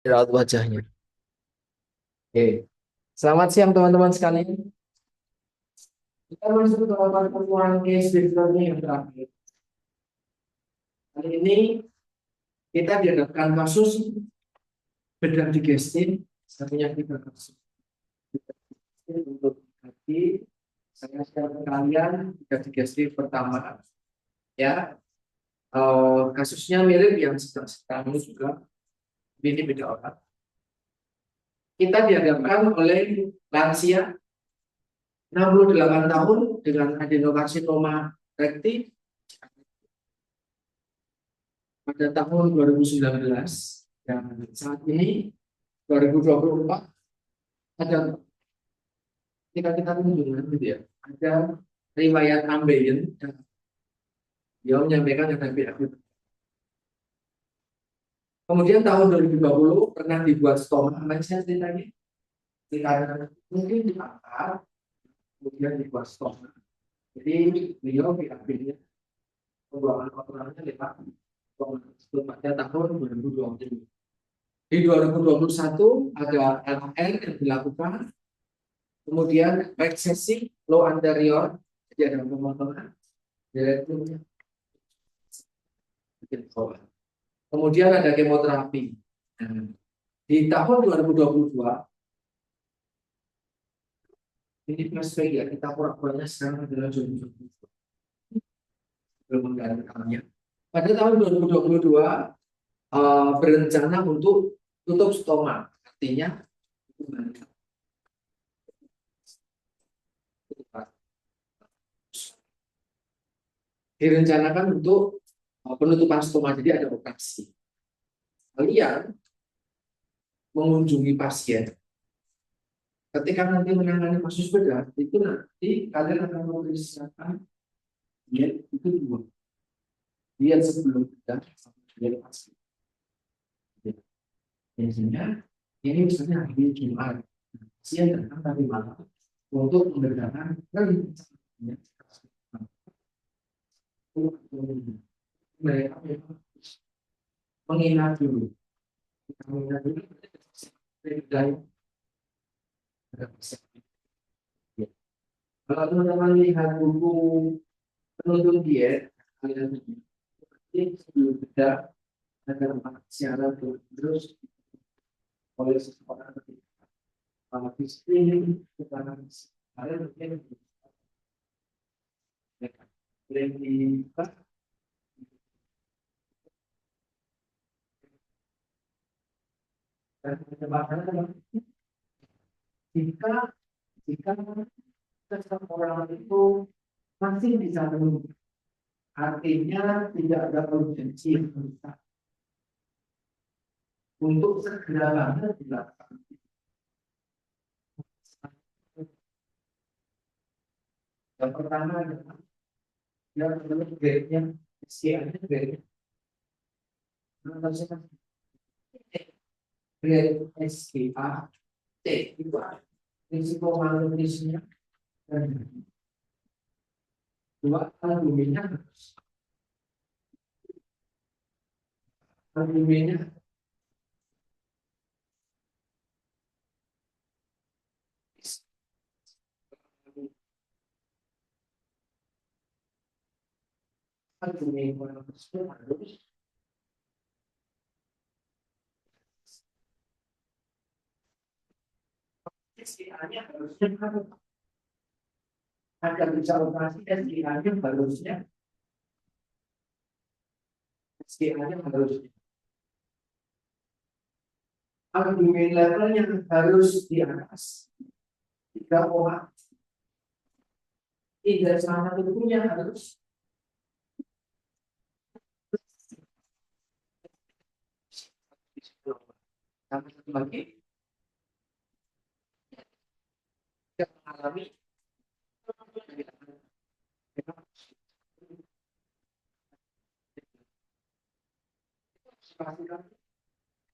Jerawat wajahnya. Oke. Selamat siang teman-teman sekalian. Kita masuk ke pertemuan case review yang terakhir. Kali ini kita dihadapkan kasus bedah digestif. Satunya kita kasus bedah digestif untuk hati. Saya share ke kalian bedah digestif pertama. Ya, kasusnya mirip yang sedang juga. Ini beda orang. Kita dihadapkan oleh lansia 68 tahun dengan adenokarsinoma rekti pada tahun 2019 dan saat ini 2024 ada kita kunjungan gitu ya, ada riwayat ambeien dan dia menyampaikan ada BAB. Kemudian tahun 2020 pernah dibuat stoma, saya lagi karena mungkin dipakar, kemudian dibuat stoma. Jadi beliau BAB-nya pembuangan kotorannya lepas pada tahun 2020. Di 2021 ada LR yang dilakukan, kemudian reksesi low anterior, jadi ada pemotongan direkturnya. Kemudian ada kemoterapi. Nah, di tahun 2022 ini flashback ya, kita pura-puranya sekarang adalah 2022 belum menggantikannya. Pada tahun 2022 berencana untuk tutup stoma, artinya direncanakan untuk penutupan stoma, jadi ada operasi. Kalian mengunjungi pasien, ketika nanti menangani kasus bedah, itu nanti kalian akan memeriksakan diet itu dua, diet sebelum bedah sama diet pasien. Biasanya ini misalnya hari Jumat, pasien datang tadi malam untuk membedakan mereka mengingat dulu, mengingat dulu kalau teman-teman lihat buku penuntun diet, kalian ini sebelum bedah ada 4 syarat terus oleh seseorang di screening keterangan ada mungkin boleh dibuka dan perkembangan jika jika seseorang itu masih bisa menunggu, artinya tidak ada urgensi yang besar untuk segera banget dilakukan. Yang pertama adalah yang perlu grade-nya SKA-nya grade SKA T itu risiko malnutrisinya dan dua albuminnya albuminnya albumin harus SKA-nya harusnya agar bisa operasi SKA-nya harusnya SKA-nya harusnya albumin levelnya harus di atas 3,3 sama tubuhnya harus sama satu lagi yang mengalami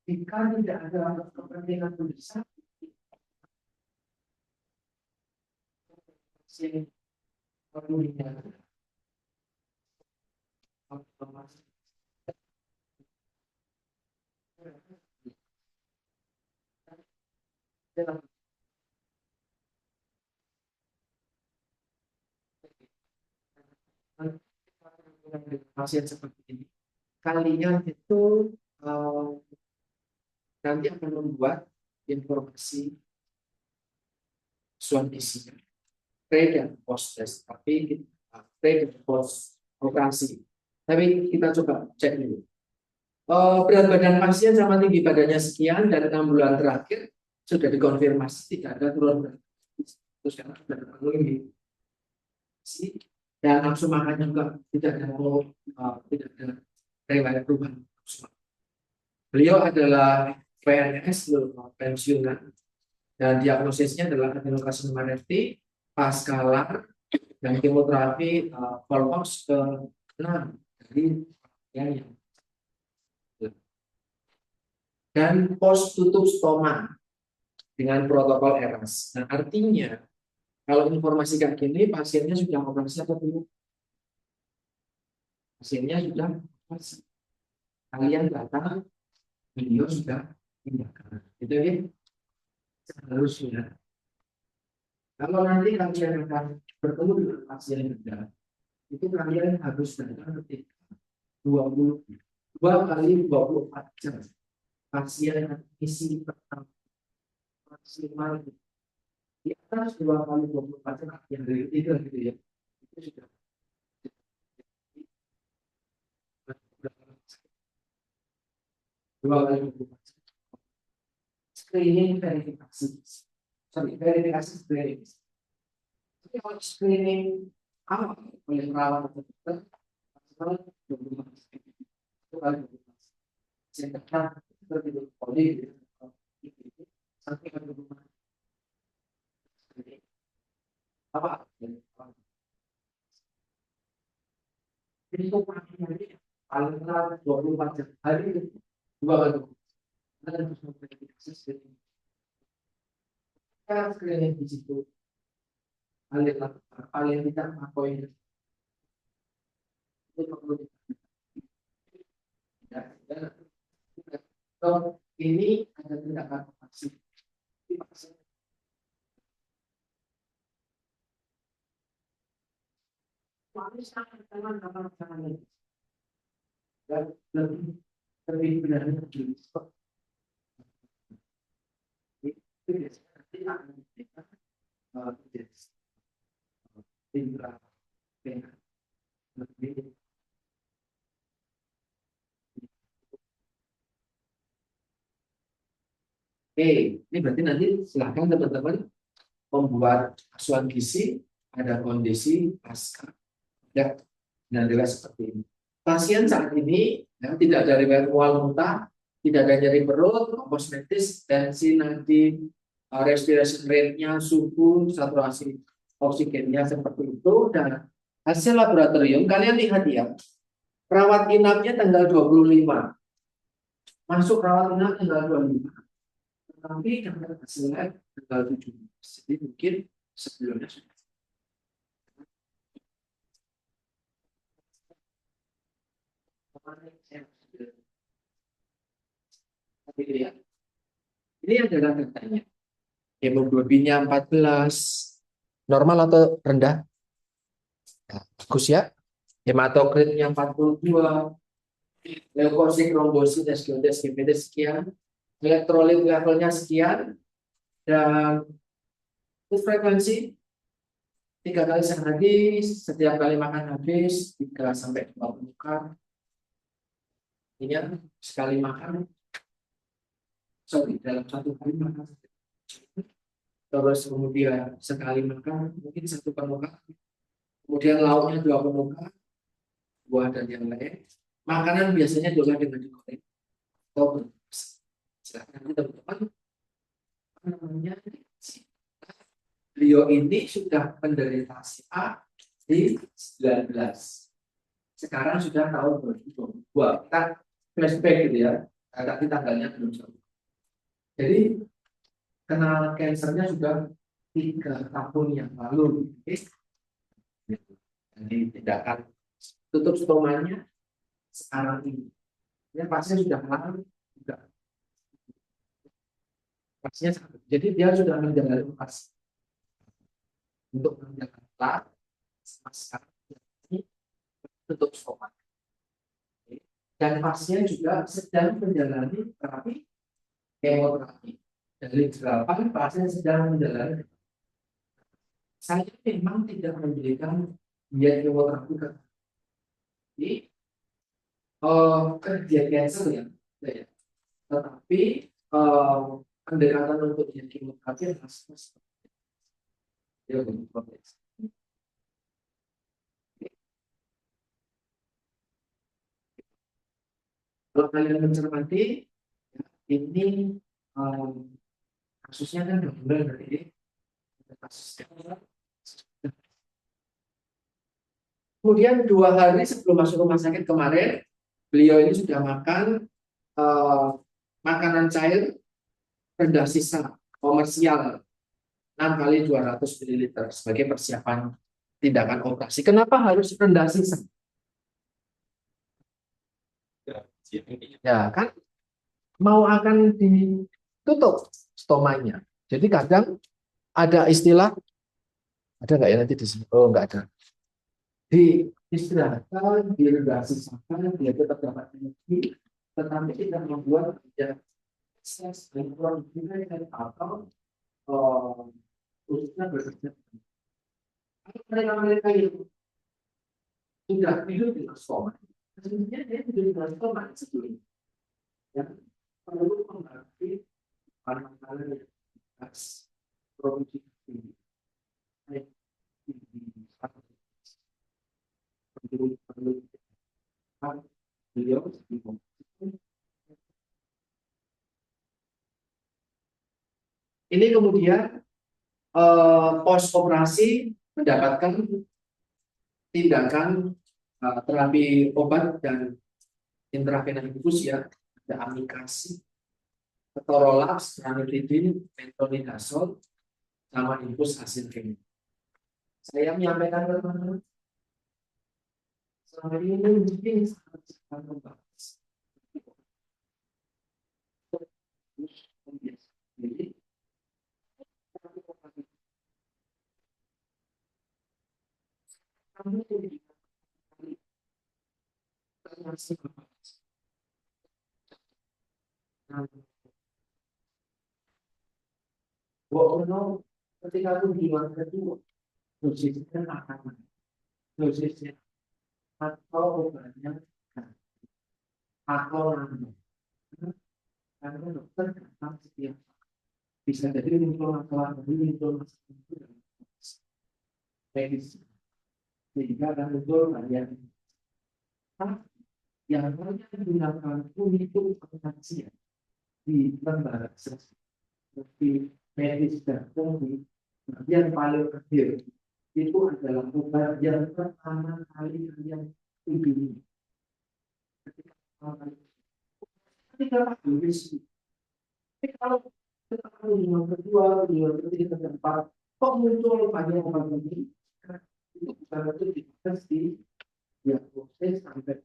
jika tidak ada kepentingan mendesak si albuminnya pasien seperti ini, kalian itu nanti akan membuat informasi suam isinya pre dan post test, tapi pre dan post operasi. Tapi kita coba cek dulu. Berat badan pasien sama tinggi badannya sekian dan 6 bulan terakhir sudah dikonfirmasi tidak ada turun berat. Terus karena sudah terpenuhi dan nafsu makan juga tidak ada riwayat perubahan. Beliau adalah PNS, pensiunan, dan diagnosisnya adalah adenokarsinoma recti pasca LAR dan kemoterapi Volvox ke-6 dari yang dan post tutup stoma dengan protokol ERAS. Nah, artinya kalau informasi kayak gini, pasiennya sudah operasi atau belum? Pasiennya sudah operasi. Kalian datang, video sudah tindakan. Itu ya, seharusnya. Kalau nanti kalian akan bertemu dengan pasien bedah, itu kalian harus datang ketika 2 kali 24 jam. Pasien isi pertama maksimal di atas 2 kali 24 jam yang dari itu gitu ya. Itu sudah 2 kali 24 jam. Screening verifikasi. Verifikasi screening. Tapi kalau screening awal oleh perawat atau dokter, maksimal 24 jam. Itu kali 24 jam. Sedangkan seperti itu, poli sampai ke 24 jam. Apa? Jadi itu paling lama 24 jam. Hari itu 2 kali. Kita harus memverifikasi screening. Kita screening di situ. Paling tidak poin itu perlu ini ada tindakan vaksin. Dan lebih benar lagi itu biasanya nanti akan ini berarti nanti silahkan teman-teman membuat asuhan gizi ada kondisi pasca ya, dan jelas seperti ini. Pasien saat ini ya, tidak ada riwayat mual muntah, tidak ada nyeri perut, kosmetis, tensi nadi, respiration rate-nya, suhu, saturasi oksigennya seperti itu, dan hasil laboratorium kalian lihat ya, rawat inapnya tanggal 25, masuk rawat inap tanggal 25, tetapi dapat hasilnya tanggal 17, jadi mungkin sebelumnya sudah. Ini adalah datanya. Hemoglobinnya 14, normal atau rendah? Nah, bagus ya. Hematokritnya 42, leukosit, trombosit, SGOT, SGPT sekian, elektrolit levelnya sekian, dan frekuensi 3 kali sehari, setiap kali makan habis 3 sampai 20 kali. Ini sekali makan, dalam 1 kali makan. Terus kemudian sekali makan mungkin 1 permukaan, kemudian lauknya 2 permukaan, buah dan yang lain. Makanan biasanya juga dengan digoreng atau berbungkus. Silakan teman-teman. Namanya beliau ini sudah penderita A di 19. Sekarang sudah tahun 2022. Kita flashback gitu ya. Tapi tanggalnya belum sama. Jadi kenal kansernya sudah 3 tahun yang lalu. Jadi tindakan tutup stomanya sekarang ini. Ya, pasien sudah lama juga. Operasinya satu. Jadi dia sudah menjalani operasi untuk menjaga masker ini tutup stoma. Dan pasien juga sedang menjalani terapi kemoterapi. Dari 8 pasien sedang menjalani. Saya memang tidak memberikan diet kemoterapi jadi kerja cancer ya. Tetapi pendekatan untuk diet kemoterapi harus ya, kalau kalian mencermati ya, ini kasusnya kan berbeda dari kasus. Kemudian 2 hari sebelum masuk rumah sakit kemarin, beliau ini sudah makan makanan cair rendah sisa komersial 6 kali 200 ml sebagai persiapan tindakan operasi. Kenapa harus rendah sisa? Ya kan mau akan ditutup stomanya. Jadi kadang ada istilah, ada nggak ya nanti di sini? Oh nggak ada. Diistirahatkan, direlasisakan, dia tetap dapat energi, tetapi tidak membuat dia stres dan kurang atau khususnya bekerja. Mereka yang sudah hidup di koma, sebenarnya dia hidup di koma sebelumnya. Yang perlu mengerti para yang produksi tinggi. Ini kemudian post operasi mendapatkan tindakan terapi obat dan intravena infus ya, ada amikasi, ketorolaps, ranitidin, metronidazol, sama infus hasil kimia. Saya menyampaikan ke teman-teman selama ini mungkin sangat membahas. Jadi kamu masih ketika aku di luar kedua dosisnya akan dosisnya atau obatnya atau karena dokter datang setiap bisa jadi muncul masalah muncul masalah medis sehingga akan muncul varian yang hanya digunakan untuk pengajian di lembaga seperti medis dan fungsi yang paling kecil itu adalah obat yang pertama kali yang dibeli ketika habis. Tapi kalau yang kedua, yang ketiga, keempat, kok muncul banyak obat ini? Itu bukan itu dites di proses sampai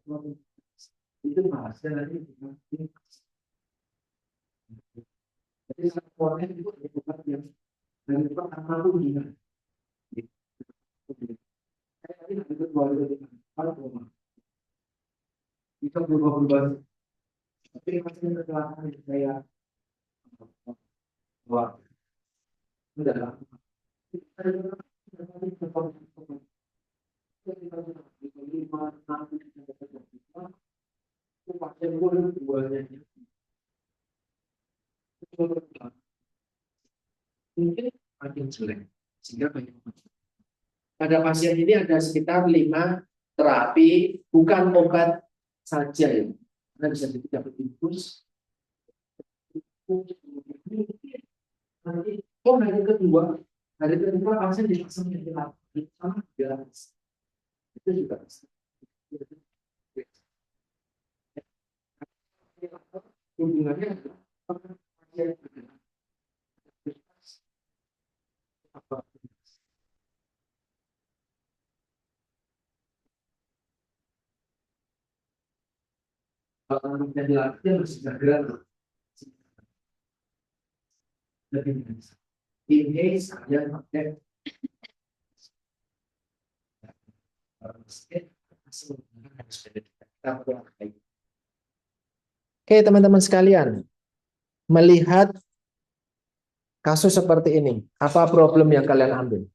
itu bahasnya nanti bukan. Jadi satuannya itu obat yang dari pertama itu gimana? Saya tadi nanti kedua itu kalau bisa berubah-ubah. Tapi masih kecelakaan yang saya buat adalah mungkin makin jelek sehingga banyak pada pasien ini ada sekitar 5 terapi bukan obat saja ya karena bisa dapat infus nanti hari kedua pasien dipasang ventilator sama jelas itu juga bisa hubungannya adalah pasien apa kalau ventilator masih gagal lebih biasa. Ini saya pakai Oke, teman-teman sekalian, melihat kasus seperti ini, apa problem yang kalian ambil?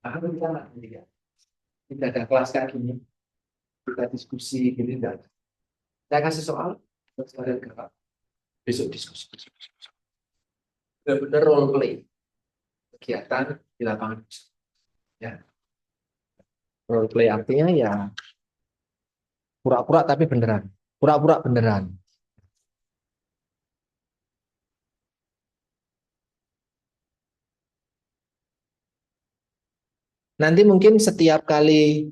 Aku kita nggak tidak ada kelas kayak gini, kita diskusi gini enggak. Saya kasih soal, terus kalian gerak. Besok diskusi. Benar-benar role play kegiatan di lapangan. Ya, role play artinya ya pura-pura tapi beneran, pura-pura beneran. Nanti mungkin setiap kali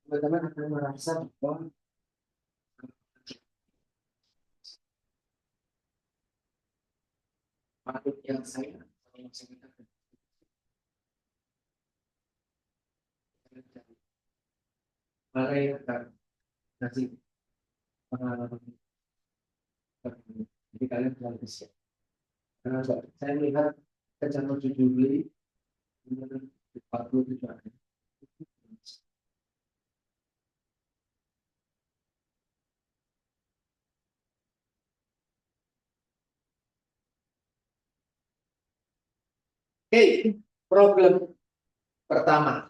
teman-teman akan merasa bahwa patut yang saya mana yang akan kasih pengalaman. Jadi kalian harus siap. Karena saya melihat kecantikan jujur beli 47 ada. Oke, problem pertama.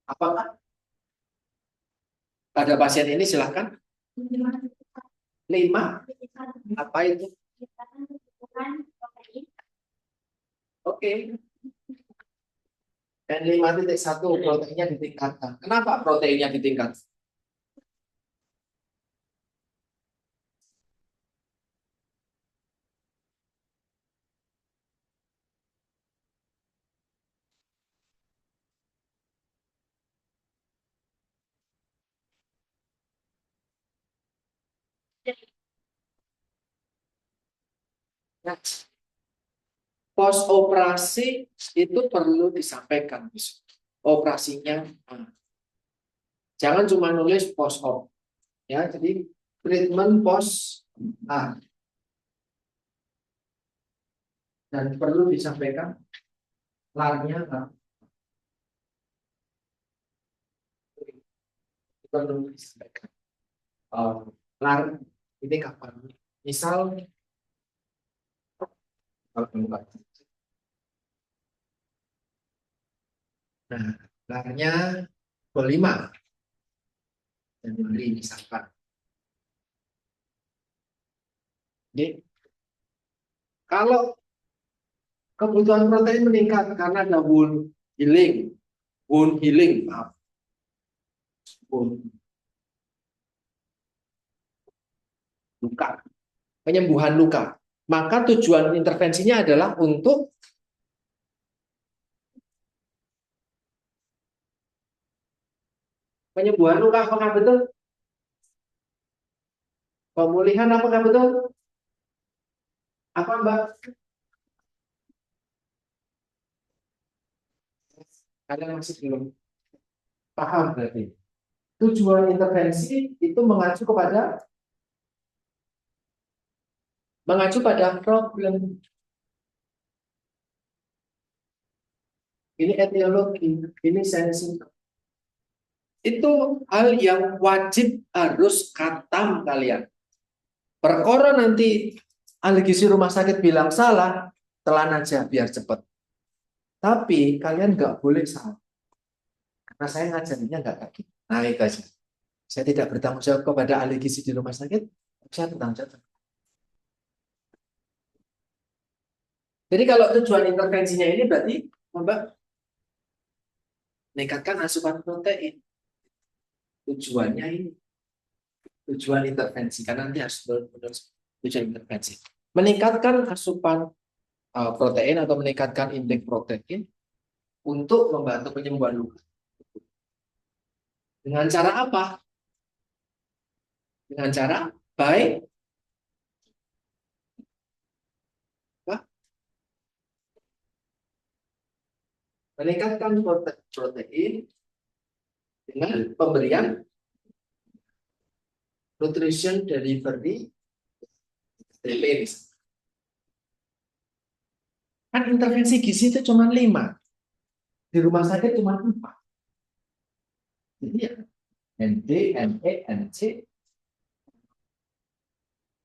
Apakah pada pasien ini silahkan 5 apa itu? Oke. Dan 5.1 proteinnya ditingkatkan. Kenapa proteinnya ditingkatkan? Nah, pos operasi itu perlu disampaikan. Operasinya, jangan cuma nulis post op. Ya, jadi treatment post A. Dan perlu disampaikan larnya perlu disampaikan. Lar ini kapan? Misal nah, larnya 5 Januari misalkan. Jadi, kalau kebutuhan protein meningkat karena ada wound healing, maaf, luka, penyembuhan luka. Maka tujuan intervensinya adalah untuk penyembuhan luka, apakah betul? Pemulihan, apakah betul? Apa, Mbak? Kalian masih belum paham berarti. Tujuan intervensi itu mengacu pada problem. Ini etiologi, ini sensing. Itu hal yang wajib harus katam kalian. Perkara nanti ahli gizi rumah sakit bilang salah, telan aja biar cepat. Tapi kalian nggak boleh salah. Karena saya ngajarinnya nggak kayak gitu. Nah, itu aja. Saya tidak bertanggung jawab kepada ahli gizi di rumah sakit, saya bertanggung jawab. Jadi kalau tujuan intervensinya ini berarti Mbak meningkatkan asupan protein. Tujuannya ini. tujuan intervensi, karena nanti harus benar-benar tujuan intervensi. Meningkatkan asupan protein atau meningkatkan indeks protein untuk membantu penyembuhan luka. Dengan cara apa? Dengan cara baik meningkatkan protein dengan pemberian nutrition delivery TP. Kan intervensi gizi itu cuma 5, di rumah sakit cuma 4. Jadi ya ND, NE, NC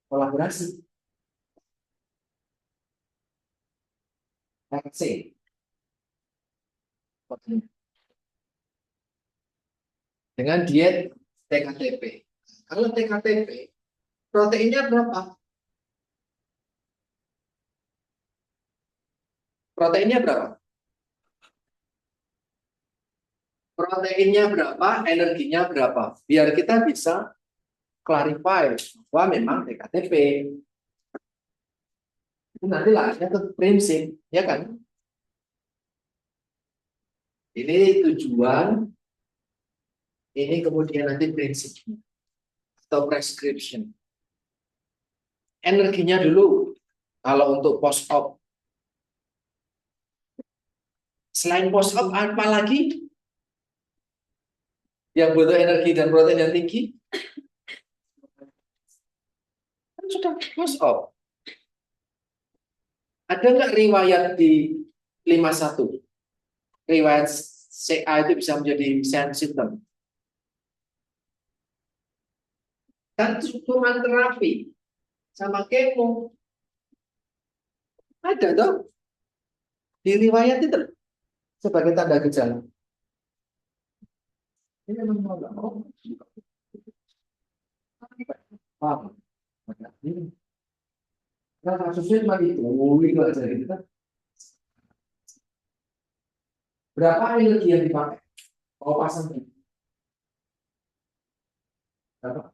kolaborasi. RC dengan diet TKTP. Kalau TKTP proteinnya berapa? Proteinnya berapa? Proteinnya berapa? Energinya berapa? Biar kita bisa clarify bahwa memang TKTP. Itu nanti lahirnya ke prinsip, ya kan? Ini tujuan, ini kemudian nanti prinsip atau prescription. Energinya dulu, kalau untuk post-op. Selain post-op, apa lagi yang butuh energi dan protein yang tinggi? Kan sudah post-op. Ada nggak riwayat di 51? Riwayat CA itu bisa menjadi sensitif. Kan cuma terapi sama kemo. Ada dong. Di riwayat itu sebagai tanda gejala. Ini memang mau nggak mau. Paham? Nah, kasusnya cuma itu aja gitu kan. Berapa energi yang dipakai? Kalau pasang ini. Berapa?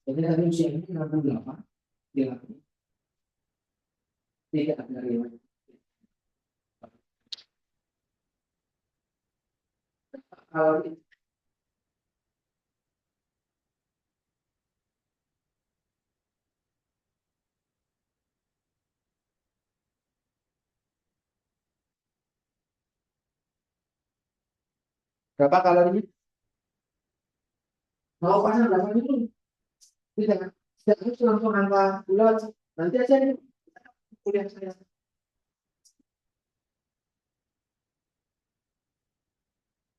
Jadi tadi usianya 68, dia tidak ada riwayat. Kalau berapa kalorinya? Mau pasang berapa itu? Tidak, tidak harus langsung angka bulat. Nanti aja nih kuliah saya.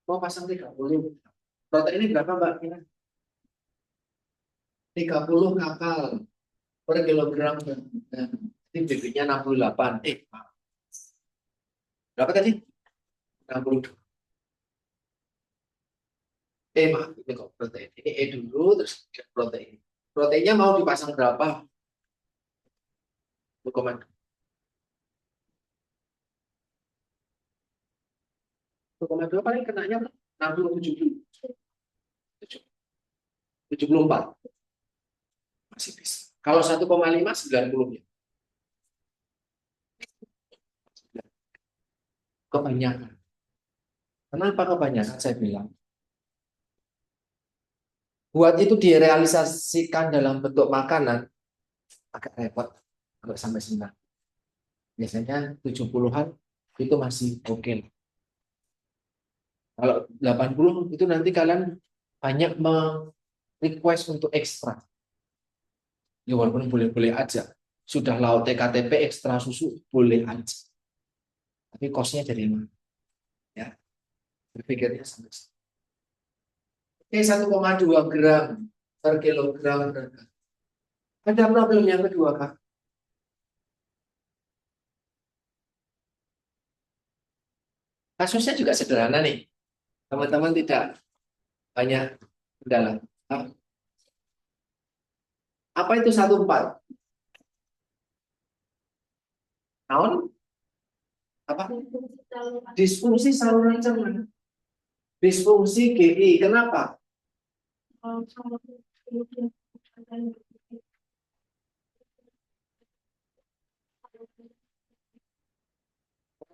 Mau pasang 30. Proteinnya berapa, Mbak? 30 kakal per kilogram. Ini BB-nya 68. Berapa tadi? 60. Maaf, ini kok protein. Ini dulu, terus protein. Proteinnya mau dipasang berapa? 1,2 paling kenanya 60, 74. Masih bisa. Kalau 1,5, 90-nya. Kebanyakan. Kenapa kebanyakan saya bilang? Buat itu direalisasikan dalam bentuk makanan, agak repot kalau sampai 9. Biasanya 70-an itu masih oke. Kalau 80 itu nanti kalian banyak request untuk ekstra. Ya walaupun boleh-boleh aja. Sudah laut TKTP ekstra susu boleh aja. Tapi kosnya jadi mana? Ya, berpikirnya sampai. Oke, 1,2 gram per kilogram. Ada problem yang kedua, Kak. Kasusnya juga sederhana nih. Teman-teman tidak banyak kendala. Apa itu 14? Naon? Apa? Disfungsi saluran cerna. Disfungsi GI. Kenapa?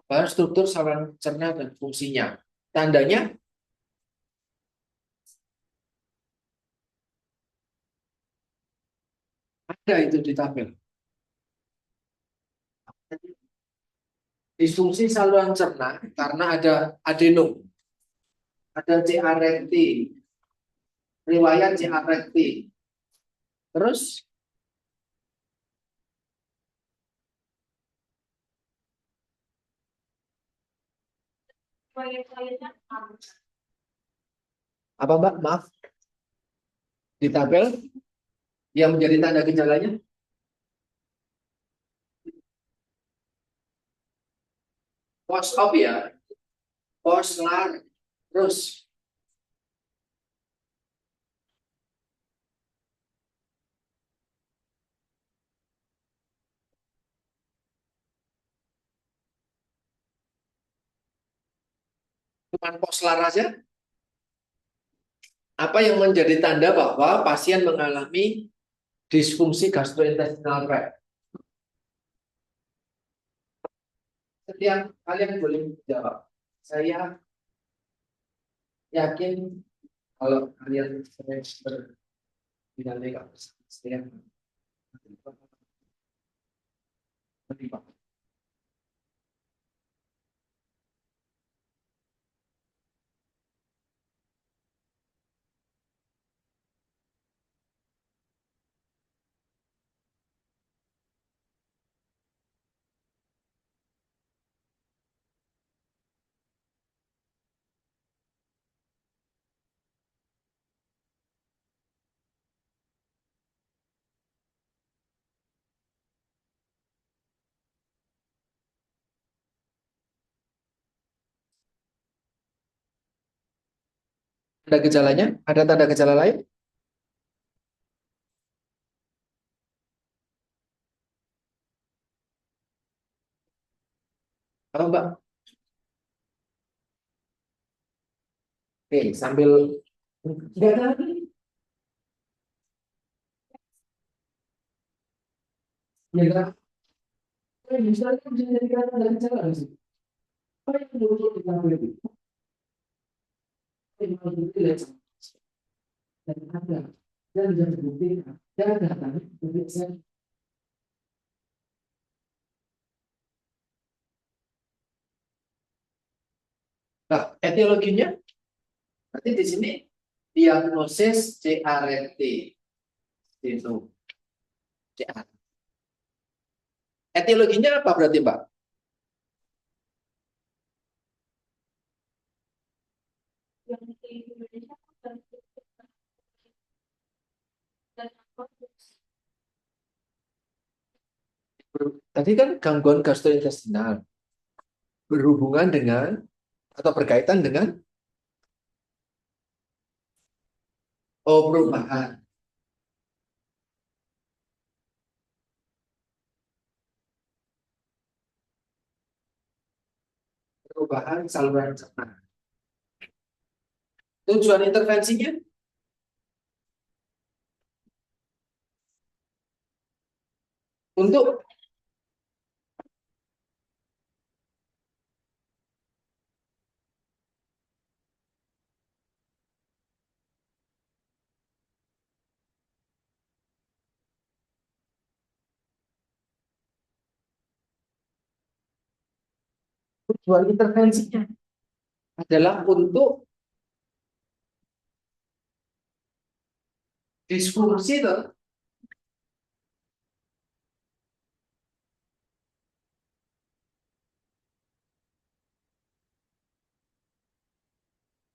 Bahas struktur saluran cerna dan fungsinya. Tandanya ada itu di tabel. Disfungsi saluran cerna karena ada adenom, ada CA recti, riwayat CA recti. Terus apa Mbak? Maaf, di tabel yang menjadi tanda gejalanya post op ya, post lar, terus cuma post lar aja. Apa yang menjadi tanda bahwa pasien mengalami disfungsi gastrointestinal tract? Setiap kalian boleh jawab. Saya yakin kalau kalian berdinamika bersama saya terlibat. Ada gejalanya? Ada tanda gejala lain? Apa Mbak? Oke, sambil nggak ada lagi. Ya enggak. Misalnya bisa jadi tanda gejala nggak sih? Apa yang perlu kita itu? Yang harus dilihat dan ada dan bisa dibuktikan dan datanya bisa. Nah, etiologinya berarti di sini diagnosis CART itu CART. Etiologinya apa berarti Mbak? Tadi kan gangguan gastrointestinal berhubungan dengan atau berkaitan dengan perubahan perubahan saluran cerna. Tujuan intervensinya untuk tujuan intervensinya adalah untuk disfungsi tuh.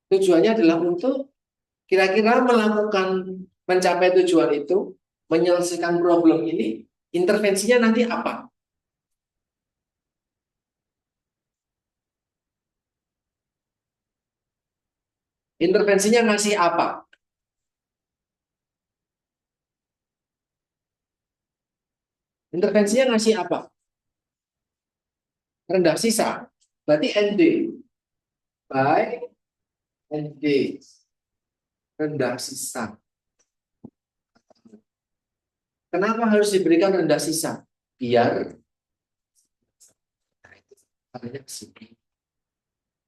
Tujuannya adalah untuk kira-kira melakukan mencapai tujuan itu, menyelesaikan problem ini, intervensinya nanti apa? Intervensinya ngasih apa? Intervensinya ngasih apa? Rendah sisa. Berarti ND. Baik, ND. Rendah sisa. Kenapa harus diberikan rendah sisa? Biar banyak sih.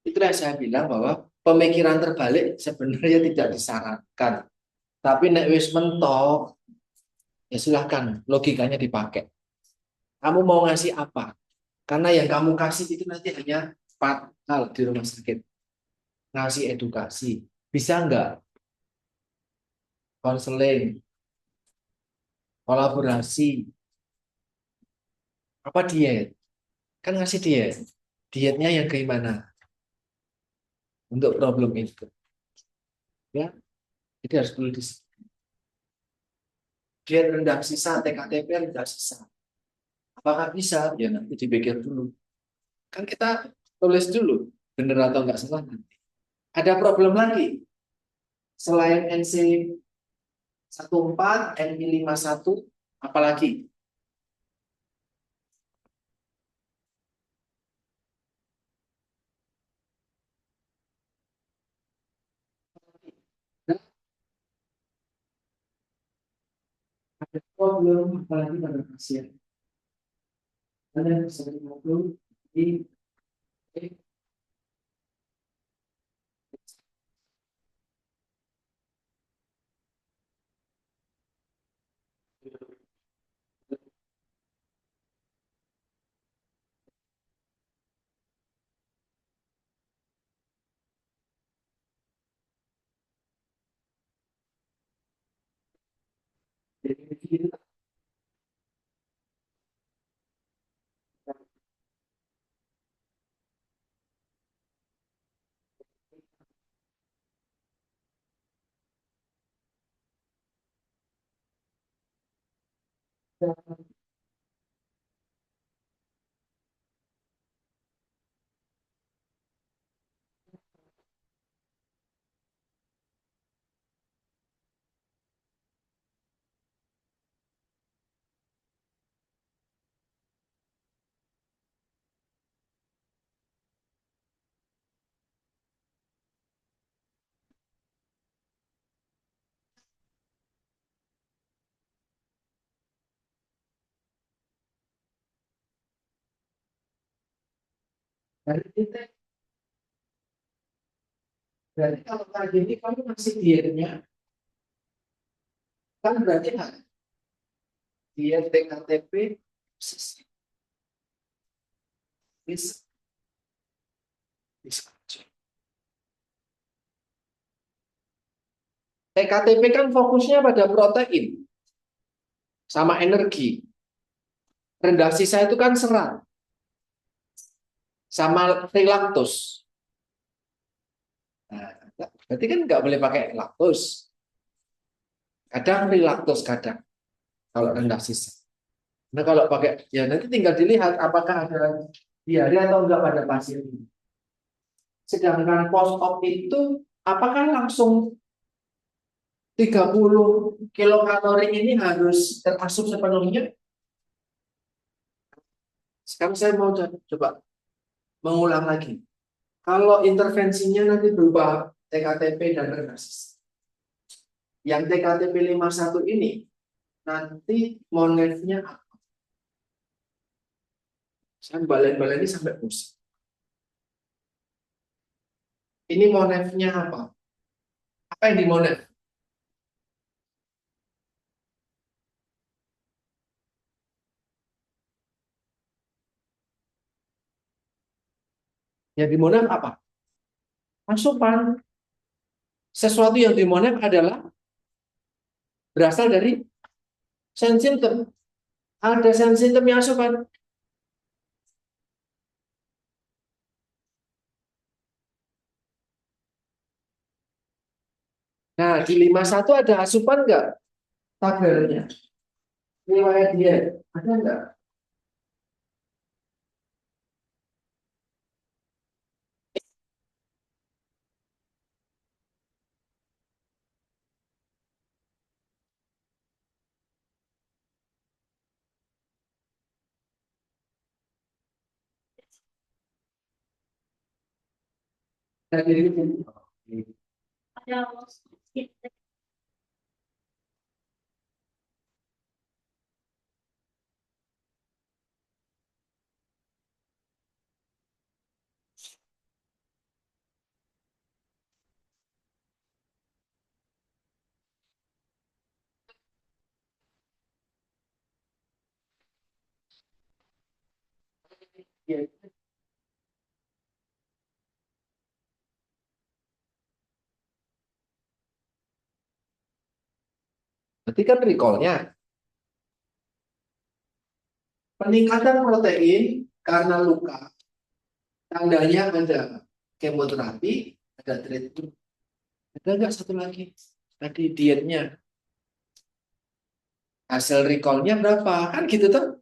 Itulah yang saya bilang bahwa pemikiran terbalik sebenarnya tidak disarankan. Tapi nek wis mentok, ya silahkan logikanya dipakai. Kamu mau ngasih apa? Karena yang kamu kasih itu nanti hanya 4 hal di rumah sakit. Ngasih edukasi. Bisa nggak? Konseling, kolaborasi, apa diet? Kan ngasih diet. Dietnya yang gimana? Untuk problem itu. Ya, jadi harus dulu diet rendah sisa, TKTP rendah sisa. Apakah bisa? Ya nanti dipikir dulu. Kan kita tulis dulu, benar atau enggak salah nanti. Ada problem lagi. Selain NC14, NI51, apalagi? Nah, ada problem apalagi pada pasien. Ada yang bisa problem di dari kita. Berarti kalau kayak gini kamu masih dietnya, kan berarti kan diet TKTP bisa, bisa. TKTP kan fokusnya pada protein sama energi. Rendah sisa itu kan serat sama free laktos. Nah, berarti kan nggak boleh pakai laktos. Kadang free laktos, kadang kalau rendah sisa. Nah kalau pakai, ya nanti tinggal dilihat apakah ada diare atau enggak pada pasien ini. Sedangkan post op itu apakah langsung 30 kilokalori ini harus termasuk sepenuhnya? Sekarang saya mau coba mengulang lagi. Kalau intervensinya nanti berupa TKTP dan reversis. Yang TKTP 51 ini nanti monefnya apa? Saya balen-baleni sampai pusing. Ini monefnya apa? Apa yang di monef? Yang di monef apa? Asupan. Sesuatu yang di monef adalah berasal dari sensintem. Ada sensintem yang asupan. Nah, di 51 ada asupan enggak? Tabelnya. Riwayat dia. Ada enggak? Dari Ya, berarti kan recall-nya peningkatan protein karena luka. Tandanya ada kemoterapi, ada treatment. Ada nggak satu lagi? Tadi dietnya. Hasil recall-nya berapa? Kan gitu tuh.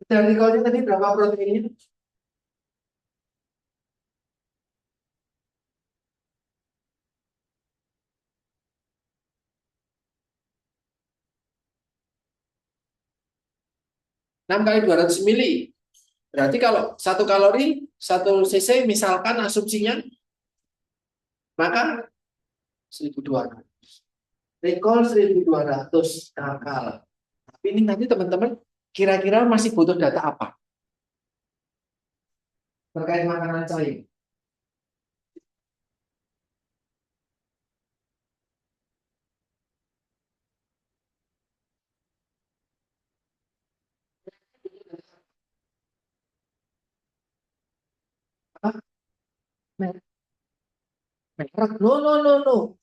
Hasil recall-nya tadi berapa proteinnya? 6 kali 200 mili. Berarti kalau 1 kalori, 1 cc misalkan asumsinya, maka 1.200. Recall 1.200 kakal. Tapi ini nanti teman-teman kira-kira masih butuh data apa? Terkait makanan cair. Apa? Merek? No, no, no, no.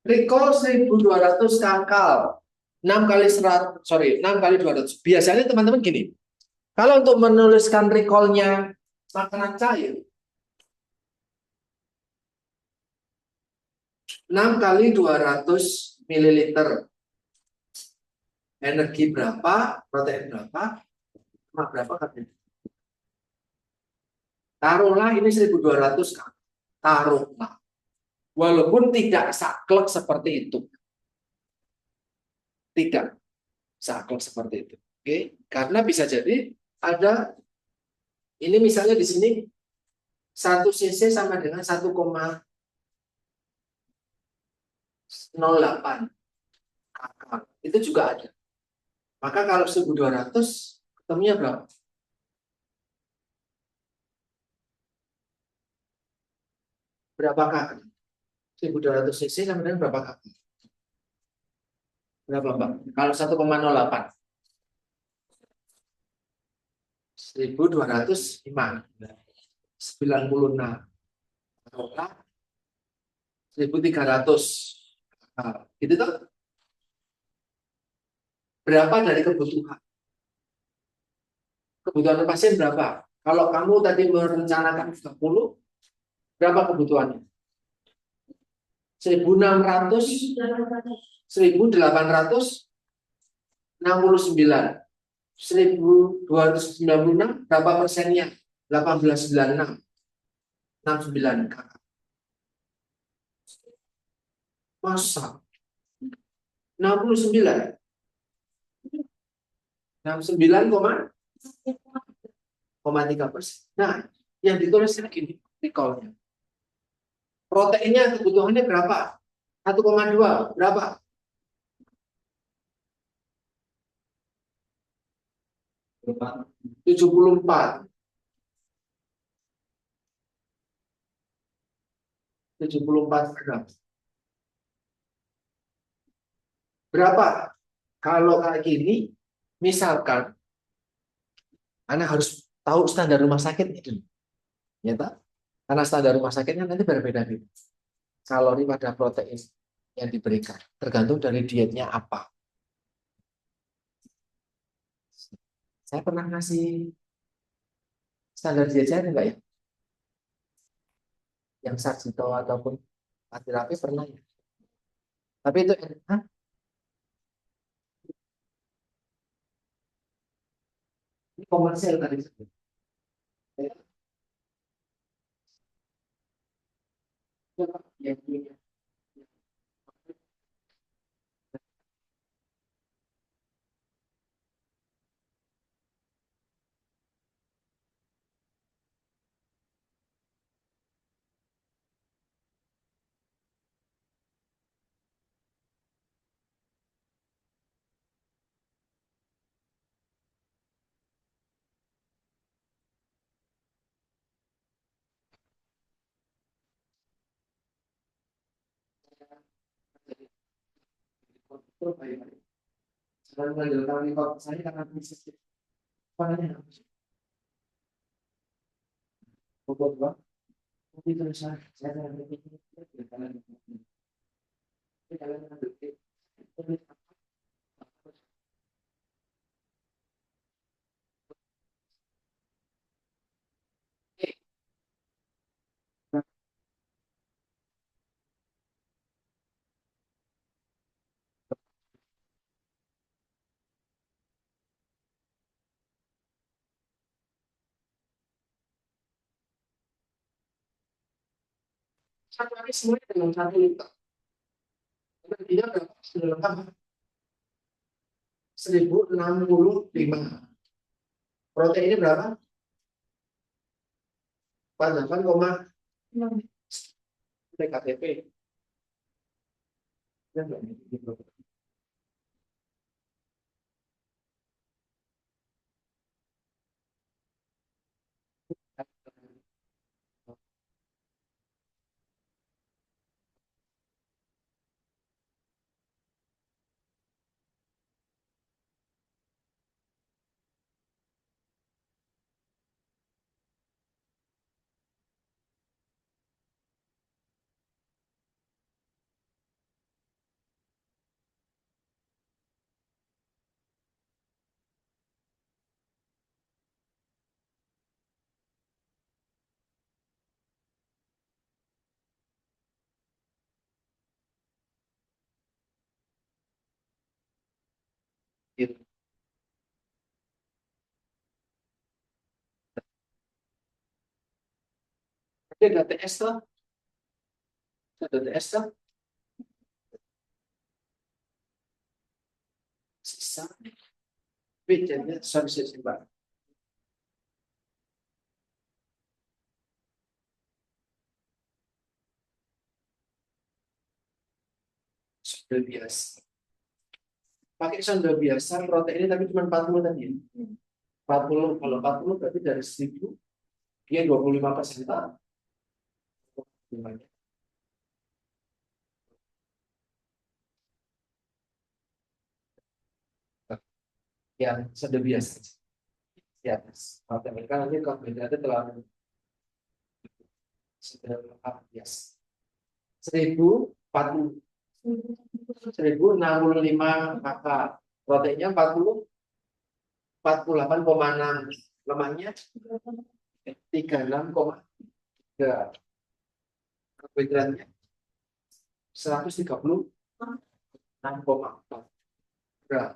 Recall 1.200 kakal. 6 kali 100, sorry, 6 kali 200. Biasanya teman-teman gini, kalau untuk menuliskan recall-nya makanan cair, 6 kali 200 mililiter. Energi berapa, protein berapa, lemak berapa katanya. Taruhlah ini 1.200 kan. Taruhlah. Walaupun tidak saklek seperti itu. Tidak saklek seperti itu. Oke, karena bisa jadi ada ini misalnya di sini 1 cc sama dengan 1,08 kakak. Itu juga ada. Maka kalau 1.200 ketemunya berapa? Berapa kakak? 1.200 cc sama dengan berapa kakak? Berapa, Mbak? Kalau 1,08. 1.205. 96. 1.300. Nah, gitu tuh. Berapa dari kebutuhan? Kebutuhan pasien berapa? Kalau kamu tadi merencanakan 30, berapa kebutuhannya? 1.600, 1.869, 1.296, berapa persennya? 18,96, 69. Masa? 69, 69,3%. Nah, yang ditulisnya gini, recall-nya. Proteinnya kebutuhannya berapa? 1,2, berapa? 74, 74 gram. Berapa? Kalau kayak gini, misalkan Anda harus tahu standar rumah sakit itu. Ya, tak? Karena standar rumah sakitnya nanti berbeda-beda. Kalori pada protein yang diberikan. Tergantung dari dietnya apa. Saya pernah ngasih standar diet saya enggak ya? Yang Sarjito ataupun terapi pernah ya? Tapi itu, hah? Ini komersial tadi. Ya, ya. Saya mengambil kali saya karena bisnis. Pokok dua. Itu saya satu hari semuanya dalam 1 liter. Dia berapa? Sudah lengkap 1065. Proteinnya berapa? 48,6 KTP. Ya, enggak, gitu. Gitu. Jadi ada TS tuh, ada TS tuh, sisa. Bedanya, sorry, Mbak. Sudah biasa. Pakai sandal biasa, proteinnya tapi cuma 40 tadi. 40, kalau 40 berarti dari 1000, dia 25%. Yang sudah biasa. Di atas. Kalau mereka nanti karbohidratnya terlalu sudah biasa. 1040, 1065 kakak. Proteinnya 48,6. Lemaknya 36,3. Karbohidratnya 136,4 gram.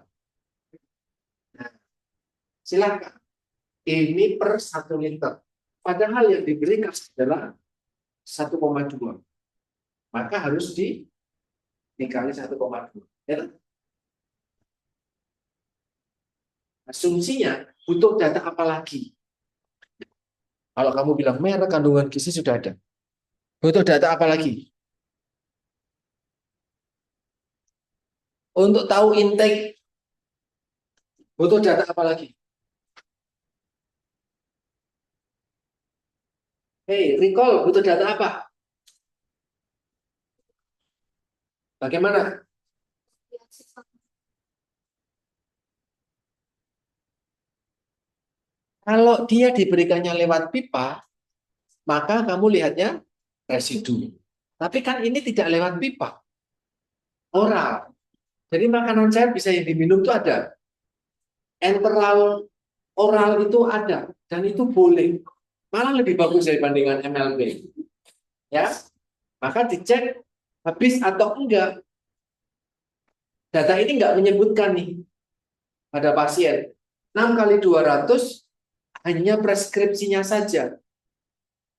Nah, silakan. Ini per 1 liter. Padahal yang diberikan adalah 1,2. Maka harus dikali 1,2. Ya. Asumsinya butuh data apa lagi? Kalau kamu bilang merek kandungan gizi sudah ada. Butuh data apa lagi? Untuk tahu intake, butuh data apa lagi? Hey, recall, butuh data apa? Bagaimana? Kalau dia diberikannya lewat pipa, maka kamu lihatnya residu. Tapi kan ini tidak lewat pipa, oral. Jadi makanan saya bisa yang diminum itu ada. Enteral oral itu ada. Dan itu boleh. Malah lebih bagus dibandingkan MLB. Ya, maka dicek habis atau enggak. Data ini enggak menyebutkan nih pada pasien. 6 kali 200 hanya preskripsinya saja.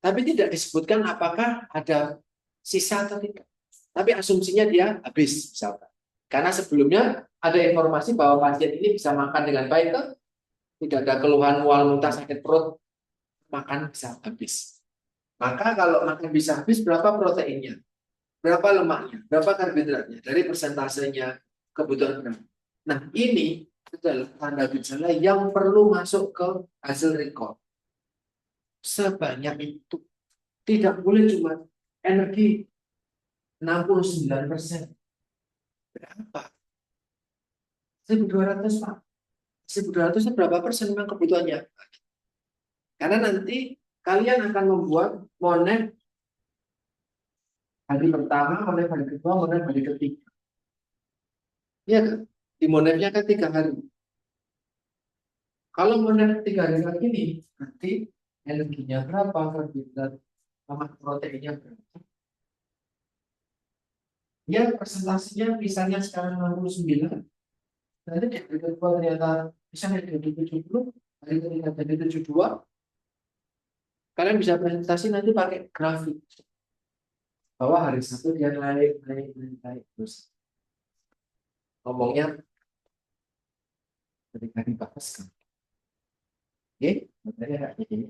Tapi tidak disebutkan apakah ada sisa atau tidak. Tapi asumsinya dia habis misalkan. Karena sebelumnya ada informasi bahwa pasien ini bisa makan dengan baik, tidak ada keluhan mual muntah sakit perut, makan bisa habis. Maka kalau makan bisa habis, berapa proteinnya? Berapa lemaknya? Berapa karbohidratnya? Dari persentasenya kebutuhan berapa? Nah, ini adalah tanda gejala yang perlu masuk ke hasil recall. Sebanyak itu. Tidak boleh cuma energi 69%. Berapa? 1.200, Pak. 1.200 berapa persen memang kebutuhannya? Karena nanti kalian akan membuat monef hari pertama, monef hari kedua, monef hari ketiga. Iya kan? Di monefnya kan 3 hari. Kalau monef 3 hari lagi nih, nanti energinya berapa, karbohidrat sama proteinnya berapa. Ya presentasinya misalnya sekarang 69, nanti di hari kedua ternyata misalnya jadi 70, hari ketiga jadi 72, kalian bisa presentasi nanti pakai grafik. Bahwa hari satu dia naik, naik, naik, naik terus. Ngomongnya ketika dibahas kan. Oke, makanya kayak gini.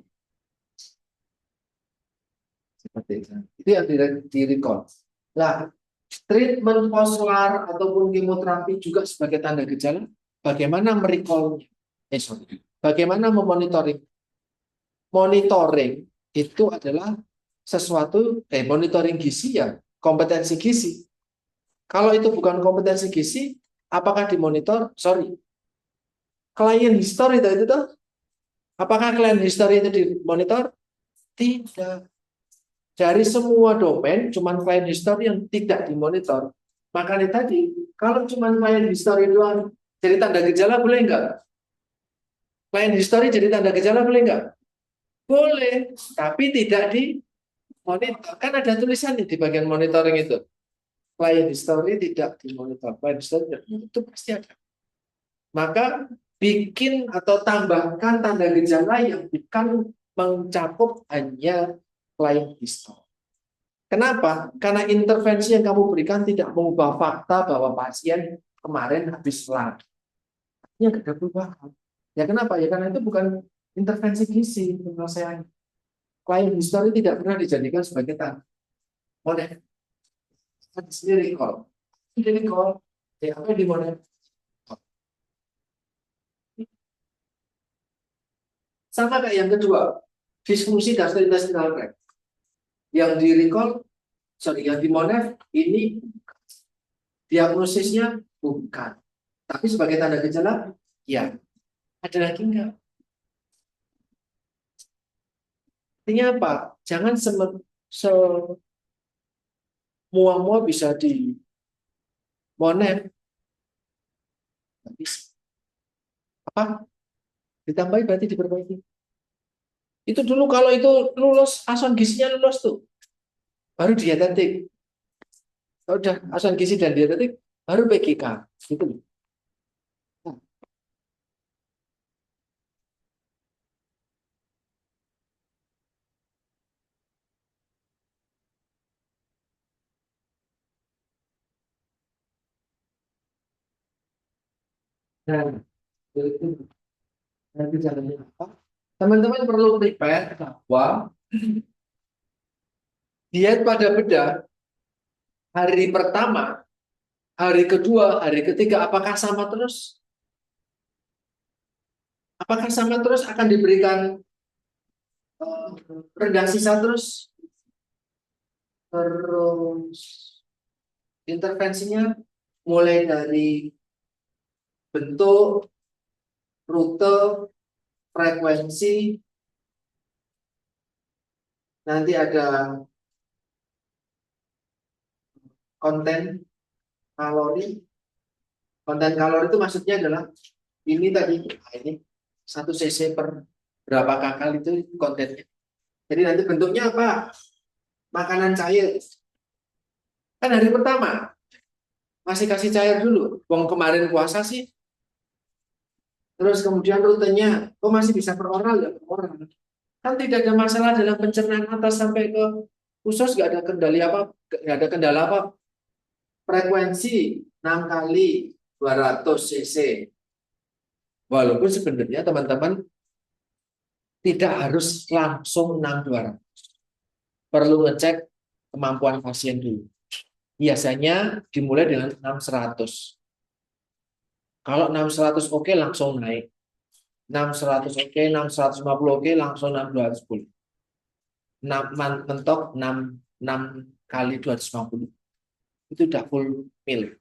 Seperti itu. Itu yang di recall. Nah, treatment post-LAR ataupun kemoterapi juga sebagai tanda gejala. Bagaimana merecallnya? Sorry. Bagaimana memonitoring? Monitoring itu adalah sesuatu, monitoring gizi ya, kompetensi gizi. Kalau itu bukan kompetensi gizi, apakah dimonitor? Sorry. Client history itu tuh, apakah client history itu dimonitor? Tidak. Dari semua domain, cuman client history yang tidak dimonitor. Makanya tadi, kalau cuman client history doang, jadi tanda gejala boleh enggak? Client history jadi tanda gejala boleh enggak? Boleh, tapi tidak dimonitor. Kan ada tulisan di bagian monitoring itu. Client history tidak dimonitor. Client history itu pasti ada. Maka bikin atau tambahkan tanda gejala yang bukan mencakup hanya client history. Kenapa? Karena intervensi yang kamu berikan tidak mengubah fakta bahwa pasien kemarin habis LAR. Ini tidak ada perubahan. Ya kenapa? Ya karena itu bukan intervensi gizi penyelesaian. Client history tidak pernah dijadikan sebagai tanda. Oleh sendiri recall. Sendiri recall. Ya, apa di mana? Sama kayak yang kedua, disfungsi gastrointestinal tract. Yang di recall, sorry, yang di monef ini diagnosisnya bukan. Tapi sebagai tanda gejala, ya. Ada lagi enggak? Artinya apa? Jangan semua bisa di monef. Apa? Ditambahi berarti diperbaiki. Itu dulu kalau itu lulus, asuhan gizinya lulus tuh. Baru dietetik. Kalau udah asuhan gizi dan dietetik, baru PGK. Gitu. Nah, itu nanti caranya apa? Teman-teman perlu prepare bahwa diet pada bedah hari pertama, hari kedua, hari ketiga, apakah sama terus? Apakah sama terus akan diberikan rendang sisa terus? Terus intervensinya mulai dari bentuk, rute, frekuensi, nanti ada konten kalori. Konten kalori itu maksudnya adalah ini tadi, ini 1 cc per berapa kakal itu kontennya. Jadi nanti bentuknya apa? Makanan cair. Kan hari pertama masih kasih cair dulu. Wong kemarin puasa sih. Terus kemudian rutenya, kok masih bisa per oral ya per oral. Kan tidak ada masalah dalam pencernaan atas sampai ke usus, nggak ada kendali apa, nggak ada kendala apa. Frekuensi 6 kali 200 cc. Walaupun sebenarnya teman-teman tidak harus langsung 6-200. Perlu ngecek kemampuan pasien dulu. Biasanya dimulai dengan 6-100. Kalau 6-100 oke langsung naik. 6-100 oke, 6-150 oke langsung 6-210. Mentok 6 kali 250. Itu udah full meal.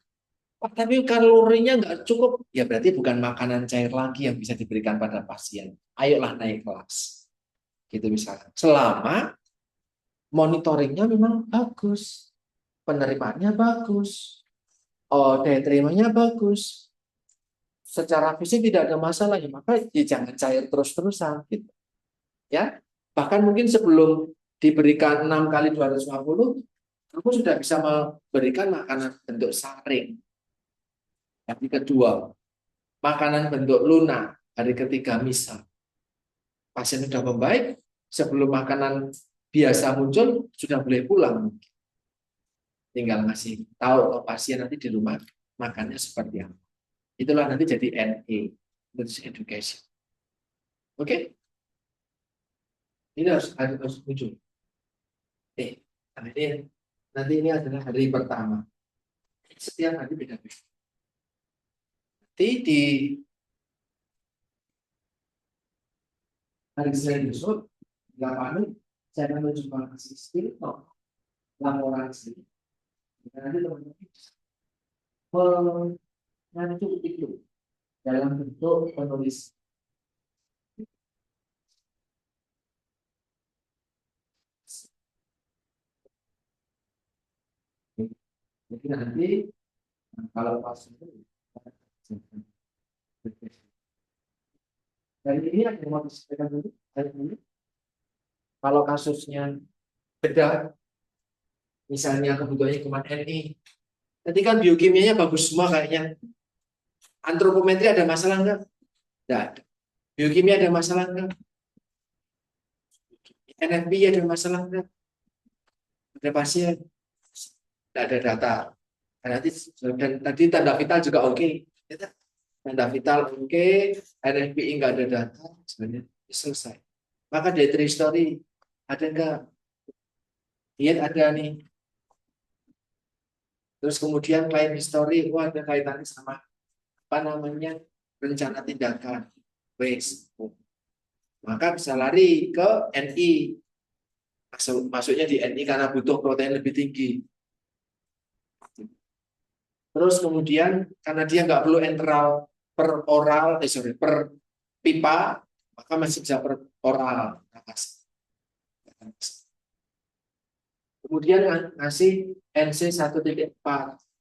Tapi kalorinya nggak cukup, ya berarti bukan makanan cair lagi yang bisa diberikan pada pasien. Ayolah naik kelas. Gitu misalnya. Selama monitoringnya memang bagus, penerimaannya bagus, daya terimanya bagus, secara fisik tidak ada masalah, ya maka ya jangan cair terus-terusan gitu. Ya. Bahkan mungkin sebelum diberikan 6 kali 250, kamu sudah bisa memberikan makanan bentuk saring. Hari kedua, makanan bentuk lunak. Hari ketiga, misal. Pasien sudah membaik, sebelum makanan biasa muncul, sudah boleh pulang. Tinggal ngasih tahu ke pasien nanti di rumah makannya seperti apa. Itulah nanti jadi NE, Nutrition Education. Oke? Ini harus muncul. Nanti ini adalah hari pertama. Setiap hari beda-beda. Nanti di hari Senin besok, 8, saya akan mencoba kasih skill laporan sini. Nanti teman-teman bisa mengacu itu dalam bentuk penulis. Jadi nanti kalau pas itu dari ini ada yang mau disampaikan dulu. Dari ini, kalau kasusnya beda, misalnya kebutuhannya cuma NI, nanti kan biokimianya bagus semua kayaknya. Antropometri ada masalah enggak? Tidak ada. Biokimia ada masalah enggak? NFP ada masalah enggak? Ada pasien? Tidak ada data. Dan tadi tanda vital juga oke. Tanda vital oke, NFPI enggak ada data, sebenarnya selesai. Maka dietary history ada enggak? Diet ada nih. Terus kemudian claim history, ada kaitannya sama apa namanya rencana tindakan, waste. Maka bisa lari ke NI. Masuknya di NI karena butuh protein lebih tinggi. Terus kemudian karena dia nggak perlu enteral per oral, per pipa, maka masih bisa per oral. Kemudian ngasih NC 1.4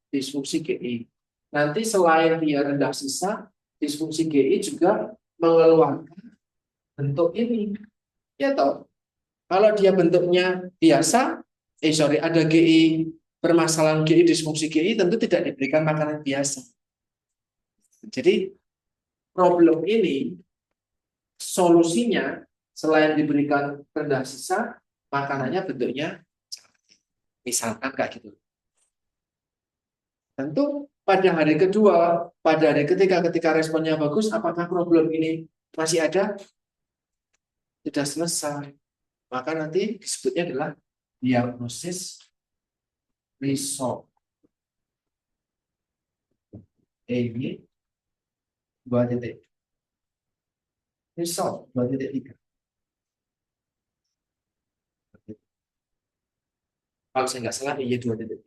disfungsi GI. Nanti selain dia rendah sisa, disfungsi GI juga mengeluarkan bentuk ini. Ya toh, kalau dia bentuknya biasa, ada GI, permasalahan GI, disfungsi GI, tentu tidak diberikan makanan biasa. Jadi problem ini solusinya selain diberikan rendah sisa, makanannya bentuknya misalkan kayak gitu. Tentu pada hari kedua, pada hari ketiga ketika responnya bagus, apakah problem ini masih ada? Tidak selesai. Maka nanti disebutnya adalah diagnosis result. Ini 2 titik. Result 2.3. Kalau saya nggak salah, iya 2 titik.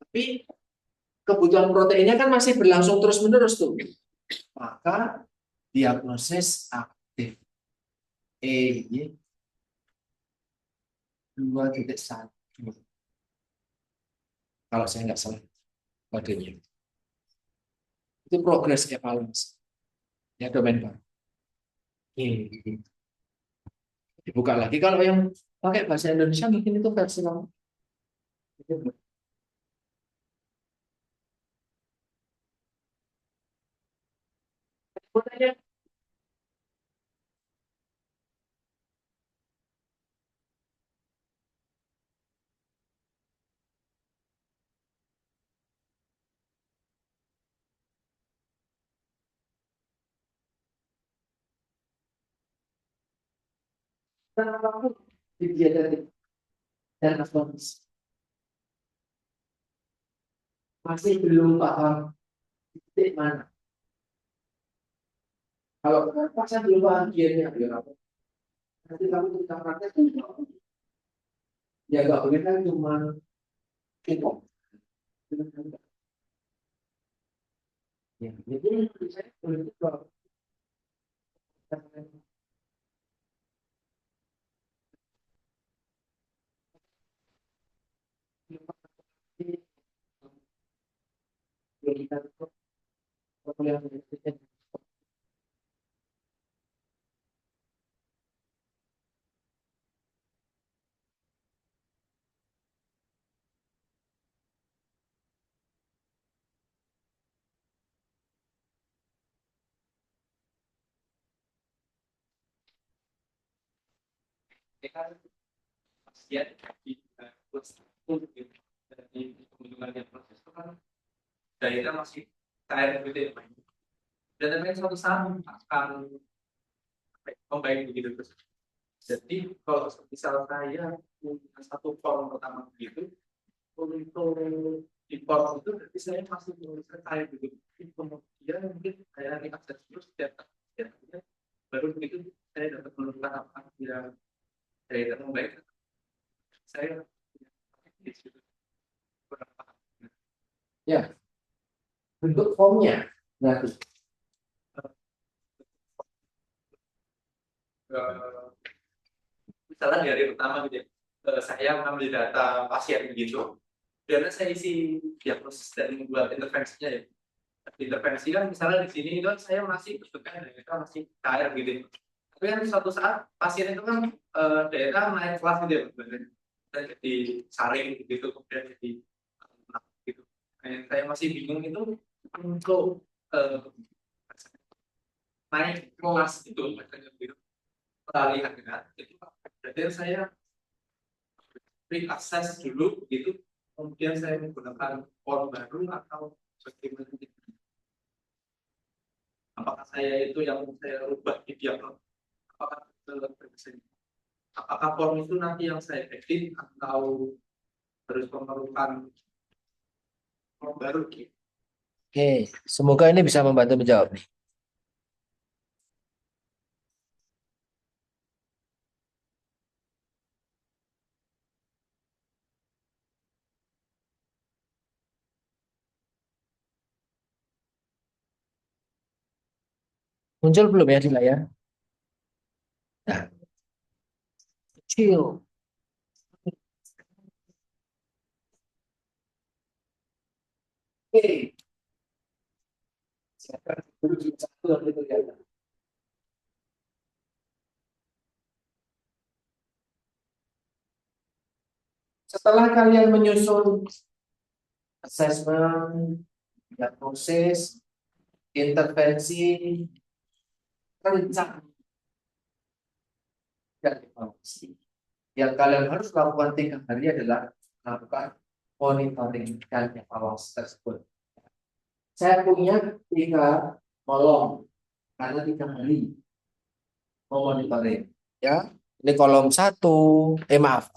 Tapi kebutuhan proteinnya kan masih berlangsung terus-menerus tuh. Maka diagnosis aktif EY 2.1. Kalau saya nggak salah kodenya. Itu progress evaluasi. Ya, domain baru. Ini dibuka lagi. Kalau yang pakai bahasa Indonesia mungkin itu versi lama. Dan masih belum paham titik mana. Kalau pasien belum paham dianya, ya nanti kamu tentang praktek ya nggak boleh kan cuma info. Ya, jadi saya boleh pasien di plus satu gitu. Dari kunjungan proses itu kan daerah masih cair gitu ya Pak. Dan nanti suatu saat akan membaik begitu terus. Jadi kalau misal saya punya satu form pertama begitu, untuk di form itu berarti saya masih menuliskan cair begitu. Kemudian mungkin saya nanti akses terus data baru begitu saya dapat menemukan apa yang daerah membaik. Saya di situ kurang paham. Ya, bentuk formnya berarti misalnya di hari pertama gitu ya, saya mengambil data pasien begitu, dan saya isi diagnosis dan membuat intervensinya ya. Intervensi kan misalnya di sini kan saya masih bentuknya daerah masih cair gitu ya. Tapi kan suatu saat pasien itu kan daerah naik kelas gitu ya, dan jadi saring gitu, kemudian jadi gitu. Nah, yang saya masih bingung itu untuk naik kelas itu macamnya gitu, peralihan kan. Itu berarti saya free access dulu gitu, kemudian saya menggunakan form baru atau bagaimana? Apakah saya itu yang saya rubah di dialog? Apakah apakah form itu nanti yang saya edit atau harus memerlukan form baru gitu? Oke, semoga ini bisa membantu menjawab nih. Muncul belum ya di layar? Nah, kecil. Oke, siapkan dulu satu yang itu ya. Setelah kalian menyusun assessment, diagnosis, intervensi, rencana dan evaluasi. Yang kalian harus lakukan 3 hari adalah melakukan monitoring dan evaluasi tersebut. Saya punya 3 kolom karena 3 hari mau monitoring. Ya, ini kolom 1, maaf,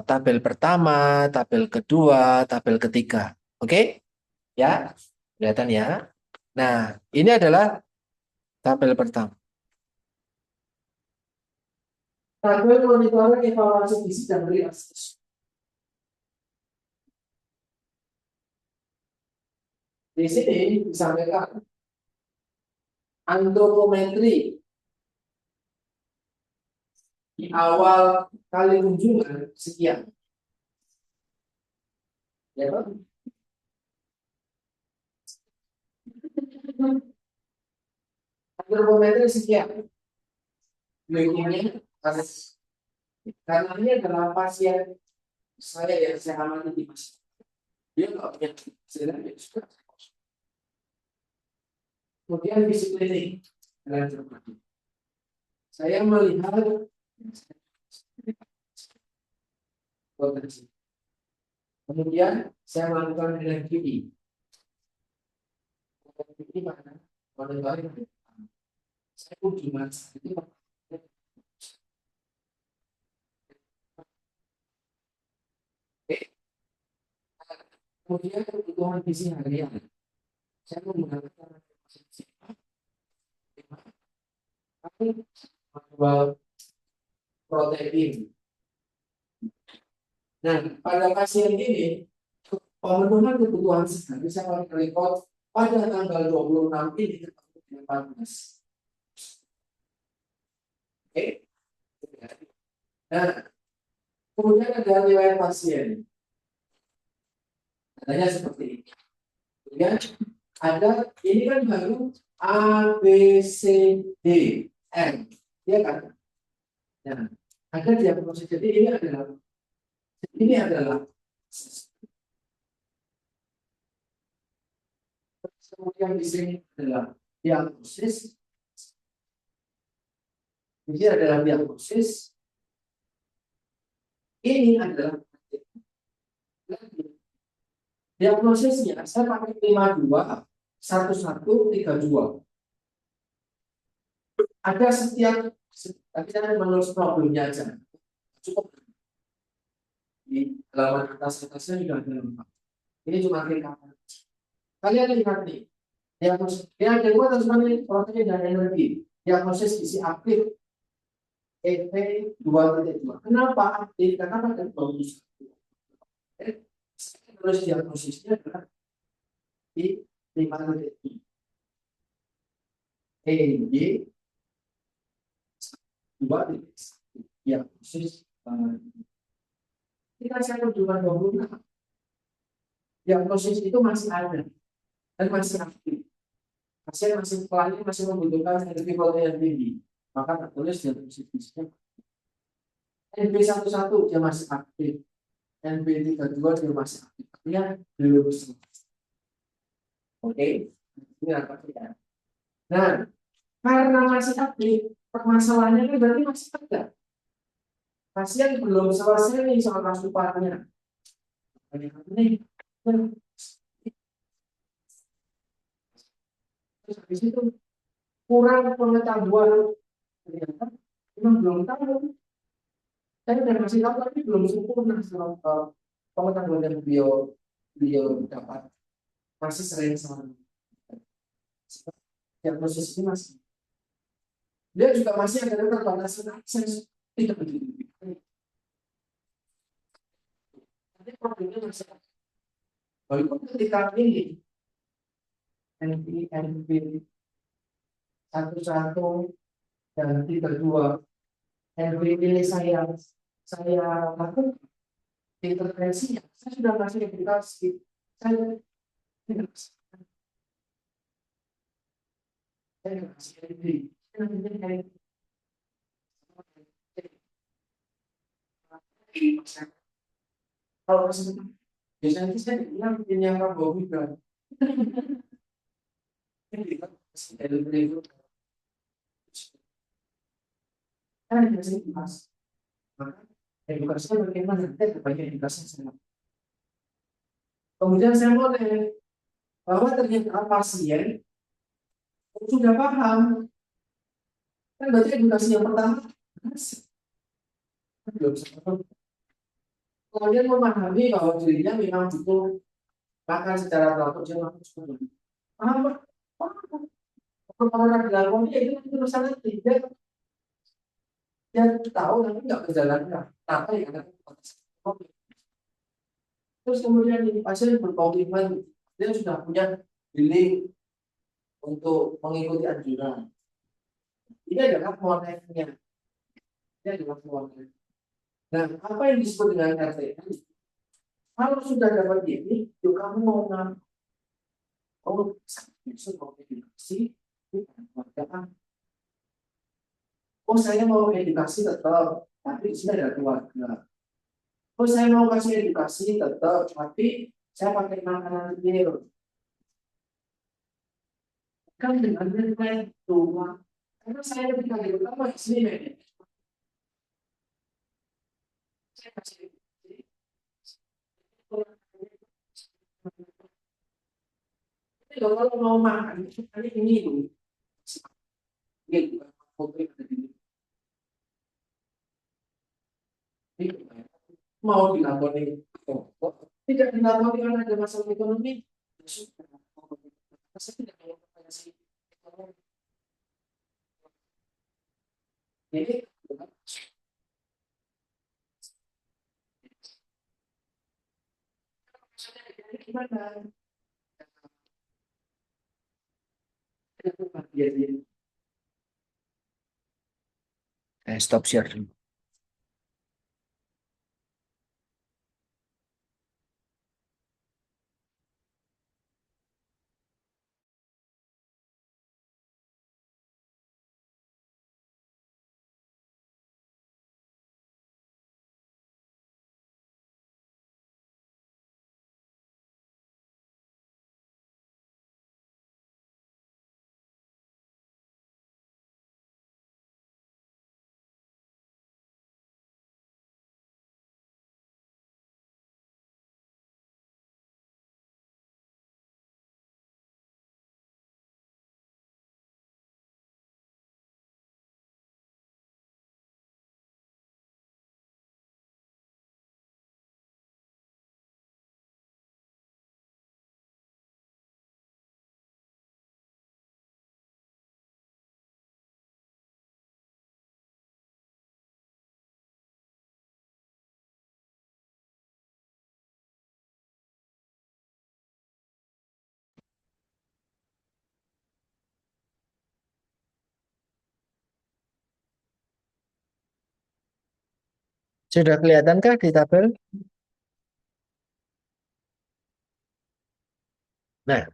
tabel pertama, tabel kedua, tabel ketiga. Oke? Ya, kelihatan ya. Nah, ini adalah tabel pertama. Tabel monitoring evaluasi gizi dan reaksi. Di sini disampaikan antropometri di awal kali kunjungan sekian. Ya, Pak? Antropometri sekian. Berikutnya karena ini adalah pasien saya yang saya amati di masjid. Dia nggak punya hasilnya, ya sudah. Kemudian disiplin dalam cermati. Saya melihat potensi. Kemudian saya melakukan energi. Energi mana? Monitoring. Saya uji mas. Kemudian kebutuhan gizi harian. Saya menggunakan menjual protein. Nah, pada pasien ini pemenuhan kebutuhan sehari saya record pada tanggal 26 ini ketemu dengan 14. Oke. Nah, kemudian ada riwayat pasien. Adanya seperti ini. Kemudian ada ini kan baru A, B, C, D, N, ya kan? Nah, ada diagnosis. Jadi ini adalah kemudian di sini adalah diagnosis. Ini adalah diagnosis. Ini adalah diagnosisnya. Saya pakai 52 11 32. Ada setiap, tapi saya menulis problemnya aja. Cukup di halaman atasnya juga ada lengkap. Ini cuma ringkasan. Kalian lihat nih, diagnosis yang kedua teman-teman protein dan energi. Diagnosis isi aktif EP 2.2. Kenapa aktif? Karena pada bagus. Terus diagnosisnya adalah di 5.3. EY 2.1. Diagnosis kita saya tunjukkan dahulu. Diagnosis itu masih ada dan masih aktif. Pasien masih kliennya masih membutuhkan energi protein yang tinggi, maka tertulis diagnosis fisiknya. NB11 dia masih aktif, NB32 dia masih aktif, artinya belum selesai. Oke, ini apa ya? Nah, karena masih aktif, permasalahannya kan berarti masih ada. Pasien belum selesai nih soal asupannya. Ini terus habis itu kurang pengetahuan, ternyata memang belum tahu. Saya udah masih tahu tapi belum sempurna soal pengetahuan yang beliau dapat, masih sering salah. Diagnosis ini masih, dia juga masih ada keterbatasan akses, tidak begitu. Tapi problemnya masih ada. Walaupun ketika ini NP 11 dan 32 NP ini saya lakukan intervensinya, saya sudah kasih edukasi, saya tidak kasih NP. Kalau biasanya saya bilang ini yang Prabowo Gibran. Ini kan edukasi mas. Edukasinya bagaimana? Kita banyak edukasi saya. Kemudian saya mulai bahwa ternyata pasien sudah paham. Kan berarti edukasi yang pertama belum sempat. Kemudian memahami bahwa dirinya memang butuh makan secara teratur, dia makan seperti itu. Apa? Orang dilakukan itu urusan tidak, dia tahu tapi nggak berjalankan. Apa yang ada? Terus kemudian ini pasien berkomitmen, dia sudah punya feeling untuk mengikuti anjuran. Ini adalah modelnya. Ini adalah model. Nah, apa yang disebut dengan RTM? Kalau sudah dapat ini, yuk kamu mau ngapain? Oh, bisa mau edukasi, oh saya mau edukasi tetap, tapi di sini ada keluarga. Oh saya mau kasih edukasi tetap, tapi saya pakai makanan real. Kan dengan nilai tua, karena saya lebih kaget utama di sini, saya kasih kalau mau makan, kali ini dulu. Mau dilapori, tidak dilapori karena ada masalah ekonomi. Saya tidak mau ekonomi. Jadi gimana? Stop share dulu. Sudah kelihatankah di tabel? Nah,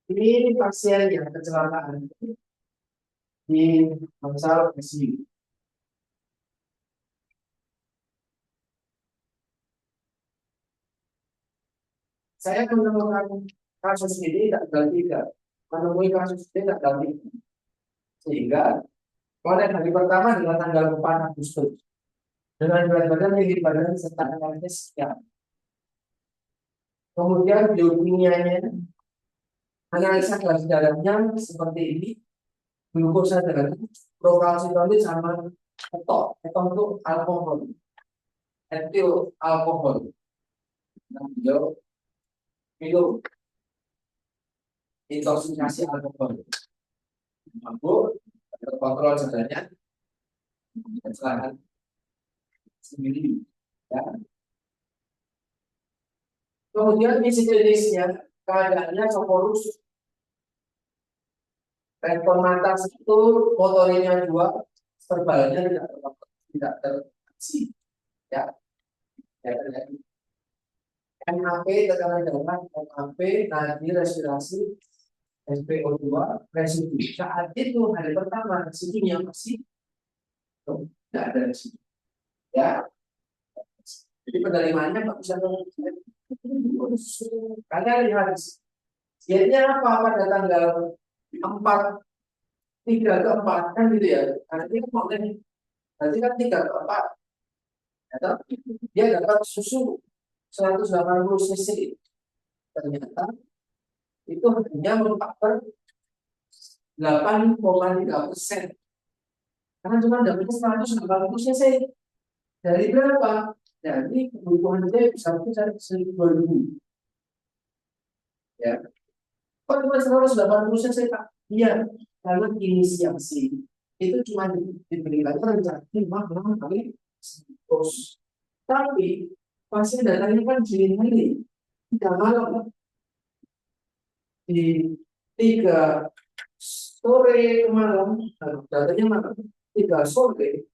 ini pasien yang kecelakaan di Bangsal ICU. Saya menemukan kasus ini tanggal 3, menemui kasus ini tanggal 3. Sehingga pada hari pertama dengan tanggal 4 Agustus dengan berat badan tinggi badan serta analisis sekian. Kemudian biokimianya, analisa garis dalamnya seperti ini, glukosa darah, prokalsitonin sama ketok. Ketok itu alkohol, etil alkohol. Nah, beliau minum intoksikasi alkohol. Mabuk, kontrol sadarnya, kesalahan sendiri. Ya. Kemudian misi klinisnya, keadaannya soporus, respon mata itu motorinya 2, verbalnya tidak terdeteksi. Ya, ya, ya. MAP tekanan darah, MAP nadi respirasi, SpO2 residu. Saat itu hari pertama residunya masih tidak ada residu. Ya, jadi penerimaannya nggak bisa kalian lihat jadinya apa pada tanggal 4, 3 ke 4 kan gitu ya. Nanti kan nanti kan 3 ke 4 atau dia dapat susu 180 cc, ternyata itu hanya mengcover 8,3%, karena cuma dapatnya 180 cc. Dari berapa? Dari kebutuhan dia bisa sampai 1.000. Ya, kok cuma 180 cc Pak? Iya, karena inisiasi itu cuma diberikan rencana 5 kali terus. Tapi pasien datangnya kan dini hari, 3 malam, di 3 sore ke malam, datanya malam 3 sore,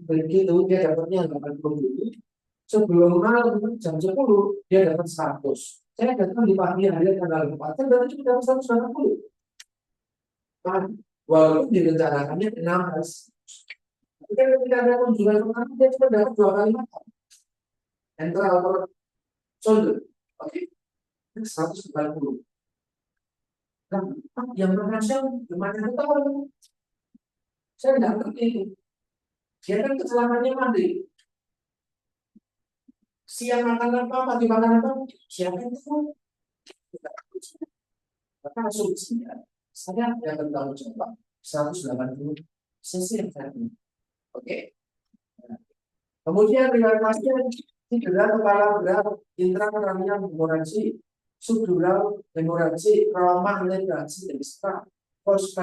begitu dia dapatnya 80. Sebelum malam jam 10 dia dapat 100. Saya datang di pagi hari tanggal 4, saya berarti cuma dapat 180. Nah, walaupun direncanakannya 16. Tapi kan ketika ada kunjungan pertama dia cuma dapat 2 kali makan. Enteral per shoulder. Oke, 190. Nah, yang berhasil gimana tahu? Saya tidak ngerti. Dia kan kecelakaannya mandi. Siang makan apa, pagi makan apa? Siang itu. Maka asumsinya saya yang bertanggung jawab 180 cc yang tadi. Oke. Kemudian dengan pasien cedera kepala berat, intrakranial hemoragi, subdural hemoragi, trauma letrasi destra, post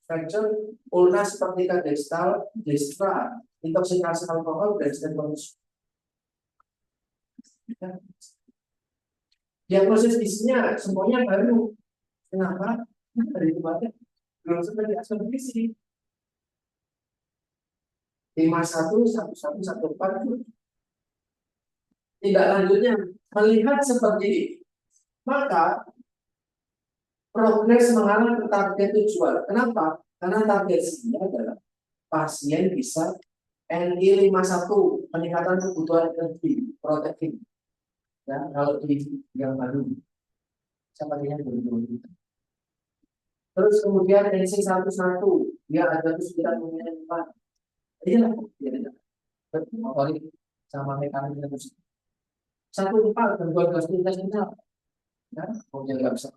fracture, ulnas vertika distal, destra, intoksikasi alkohol dan steroid. Diagnosis isinya semuanya baru. Kenapa? Dari kemarin belum seperti aspek visi. 511114 tidak lanjutnya melihat seperti ini, maka progres mengarah ke target tujuan. Kenapa? Karena target sini adalah pasien bisa NI 51 peningkatan kebutuhan energi protein. Ya, kalau di yang baru sepertinya belum. Terus kemudian NC 11 dia ada kesulitan mengenai 4. Iya, iya. Berarti sama mekanisme 14 dan 12 intestinal. Ya, kemudian nggak bisa.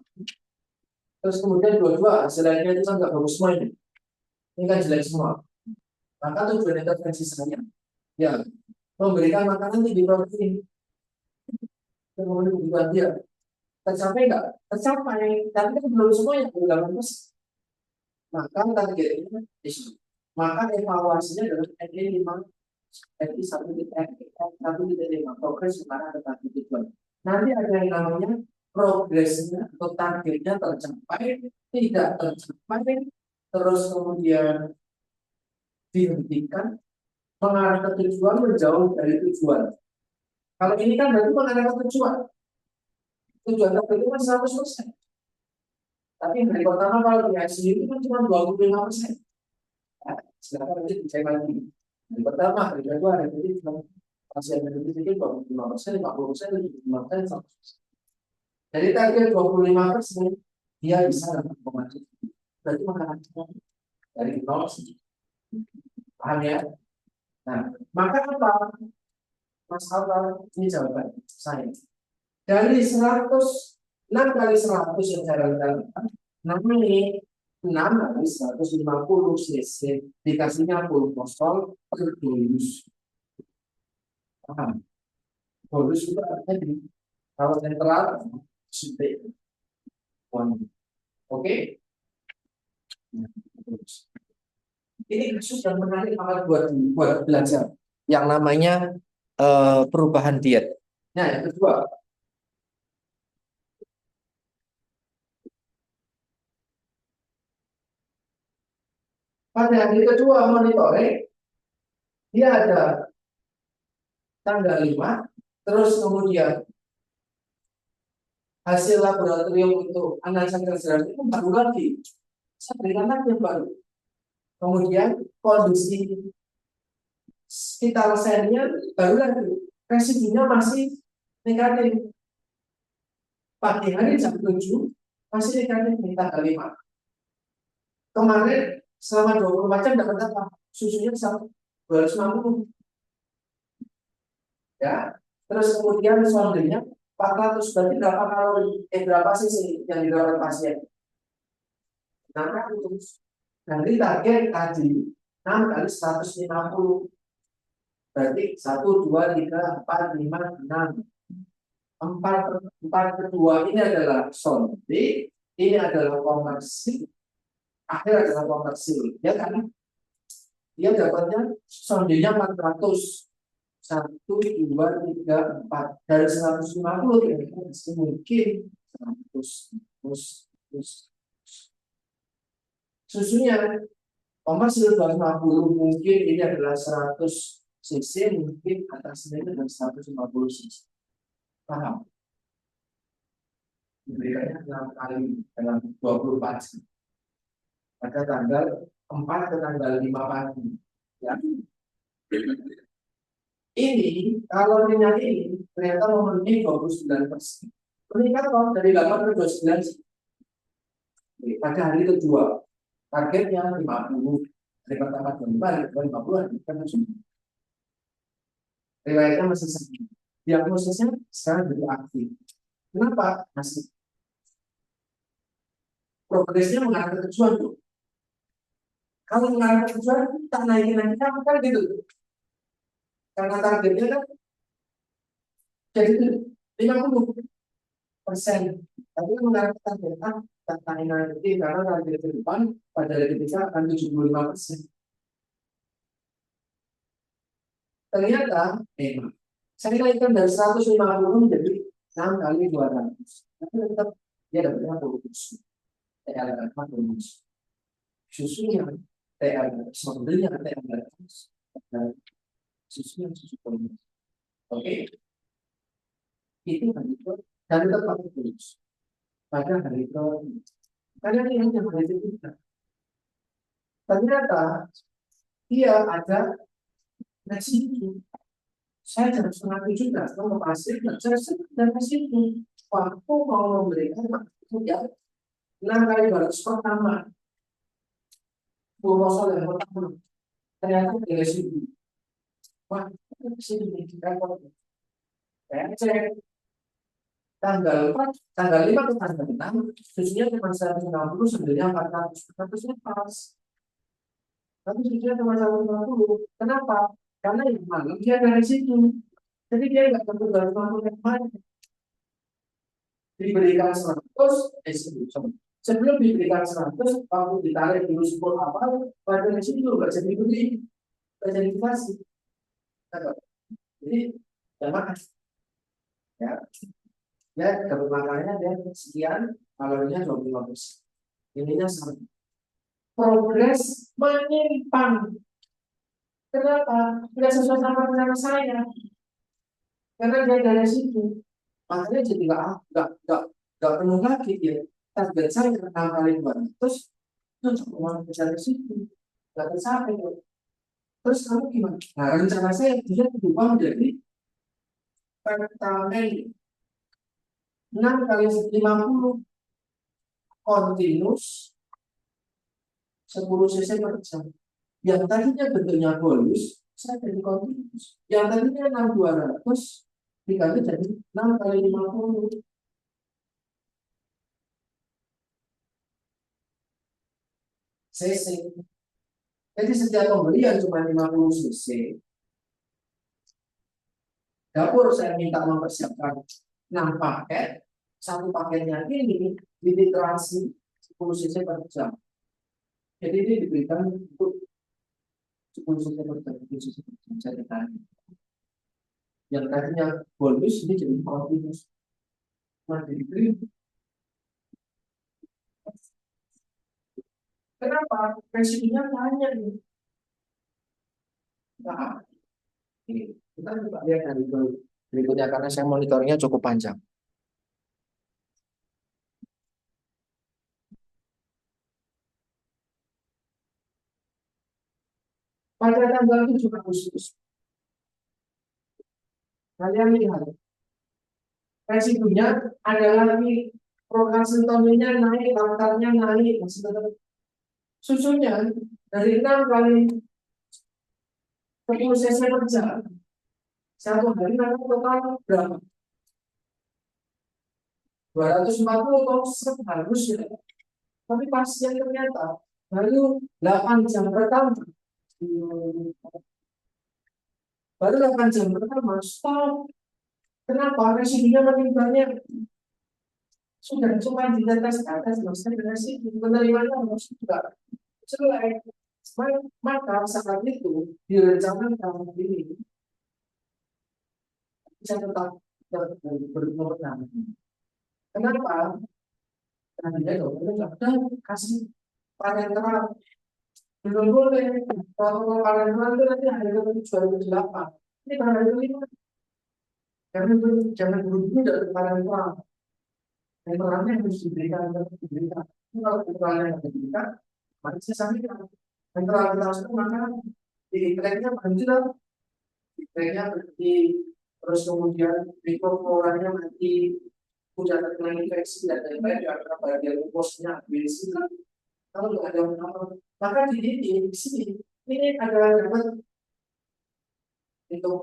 Terus kemudian 22 hasilnya itu kan nggak bagus semua ini. Ini kan jelek semua. Maka tujuan intervensi saya ya memberikan makanan tinggi protein. Kemudian kebutuhan dia tercapai nggak? Tercapai, tapi kan belum semuanya belum terus. Maka targetnya isu. Maka evaluasinya adalah NE 5 NI 1.5 progres sekarang ada target tujuan. Nanti ada yang namanya progresnya atau targetnya tercapai, tidak tercapai, terus kemudian dihentikan, mengarah ke tujuan, menjauh dari tujuan. Kalau ini kan berarti mengarah ke tujuan. Tujuan tertentu kan 100%. Tapi hari pertama kalau di ICU itu kan cuma 25%. Nah, silakan nanti dicek lagi. Hari pertama, hari kedua, hari ketiga, pasien medis itu 25%, 50%, 75%, 100%. Jadi target 25% dia bisa dapat pemacu. Berarti mengarah dari 0 sih. Paham ya? Nah, maka apa? Masalah ini jawaban saya. Dari 6 kali 100 yang saya lakukan, namanya 6 kali 150 cc dikasihnya pulposol per bolus. Paham? Bolus itu artinya di kalau sentral suntik. Oke? Ini kasus yang menarik banget buat belajar. Yang namanya perubahan diet. Nah, yang kedua, pada hari kedua monitoring, dia ada tanggal 5, terus kemudian hasil laboratorium untuk analisa kesehatan itu baru lagi. Saya berikan lagi yang baru. Kemudian kondisi vital sign-nya baru lagi. Residunya masih negatif. Pagi hari jam 7 masih negatif di tanggal 5. Kemarin selama 24 jam dapat apa? Susunya 250. Ya. Terus kemudian sondenya 400, berarti berapa kalori? Berapa cc yang didapat pasien? 600. Nanti target tadi 6 kali 150. Berarti 1, 2, 3, 4, 5, 6. 4 kedua ini adalah sonde, ini adalah konversi, akhir adalah konversi. Ya kan? Dia dapatnya sondenya 400. 1, 2, 3, 4. Dari 150 mungkin 100. Susunya komersil 250 mungkin ini adalah 100 cc, mungkin atasnya itu adalah 150 cc. Paham? Diberikannya 6 kali dalam 24 jam. Pada tanggal 4 ke tanggal 5 pagi. Ya. Ini kalau minyak ini ternyata memenuhi 29%. Meningkat kok dari 8 ke 29. Pada hari kedua targetnya 50. Hari pertama 25, hari kedua 50, kan riwayatnya masih sama. Diagnosisnya sekarang jadi aktif. Kenapa? Masih progresnya mengarah ke tujuan tuh. Kalau mengarah ke tujuan, tak naikin lagi kan gitu. Karena targetnya kan jadi 50%. Tapi mengarah ke target tak naikin lagi karena target ke depan pada hari ketiga akan 75%. Ternyata memang Saya naikkan dari 150 menjadi 6 kali 200. Tapi tetap dia dapatnya bonus. TR apa bonus? Susunya TR, sembelnya TR, dan susunya susu bonus. Oke, itu kan itu dan tetap pakai bonus. Pada hari itu, karena ini hanya hari itu ternyata dia ada residu. Saya jam setengah 7 datang ke pasir, saya sedang residu. Waktu mau memberikan waktu ya 6 kali 200 pertama, proposal yang pertama, ternyata ada residu. Wah, residu di rekor. Saya cek tanggal 4, tanggal 5 ke tanggal 6, susunya cuma 150, sebenarnya 400, 400 pas. Tapi susunya cuma 150. Kenapa? Karena yang malam dia dari situ. Jadi dia nggak tentu dari mampu yang mana. Diberikan 100, sebelum diberikan 100, waktu ditarik dulu 10 apa, pada dari situ nggak jadi beli, nggak jadi dikasih. Jadi, ya makan. Ya, ya dapat makannya dia sekian, kalorinya 25%. Ininya sama. Progres menyimpang. Kenapa? Tidak sesuai sama rencana saya. Karena dia dari situ, makanya jadi nggak penuh lagi dia. Target saya 6 kali 200, itu cuma besar di situ, nggak tercapai. Terus kamu gimana? Nah, rencana saya dia berubah menjadi pertamen 6 kali 50 continuous 10 cc per jam. Yang tadinya bentuknya bolus, saya jadi continuous. Yang tadinya 6.200 dikali jadi 6 kali 50 cc. Jadi setiap pembelian cuma 50 cc. Dapur saya minta mempersiapkan 6 paket. Satu paketnya ini diliterasi 10 cc per jam. Jadi ini diberikan untuk 10 cc per jam, 10 cc per jam. Saya tanya. Yang tadinya bonus ini jadi continuous. Masih diberi. Kenapa? Resikonya banyak nih. Nah, ini kita coba lihat dari berikutnya karena saya monitornya cukup panjang. Pada tanggal 7 Agustus, kalian lihat residunya adalah lagi program sentominya naik, laktarnya naik, susunya dari 6 kali 10 cc per jam. Satu hari nanti total berapa? 240 atau seharusnya. Tapi pasien ternyata baru 8 jam pertama. Baru 8 jam pertama, stop. Kenapa? Residunya makin banyak. Sudah cuma di atas maksudnya residu penerimanya harus juga jelek. Maka saat itu direncanakan ini bisa tetap berperan. Kenapa? Karena dia dokter sudah kasih parenteral. Belum boleh. Kalau parenteral itu nanti hari ke-7 ini pada hari ke-5. Karena itu jangan buru-buru dari parenteral. Parenteralnya harus diberikan. Kalau parenteralnya yang diberikan, maka saya sampaikan. Parenteral kita harus maka di tracknya panjang, di tracknya berhenti, terus kemudian mikrofloranya nanti udah terkena infeksi dan lain-lain karena bagian mucosnya habis. Kalau nggak ada apa, maka di sini ini adalah dapat untuk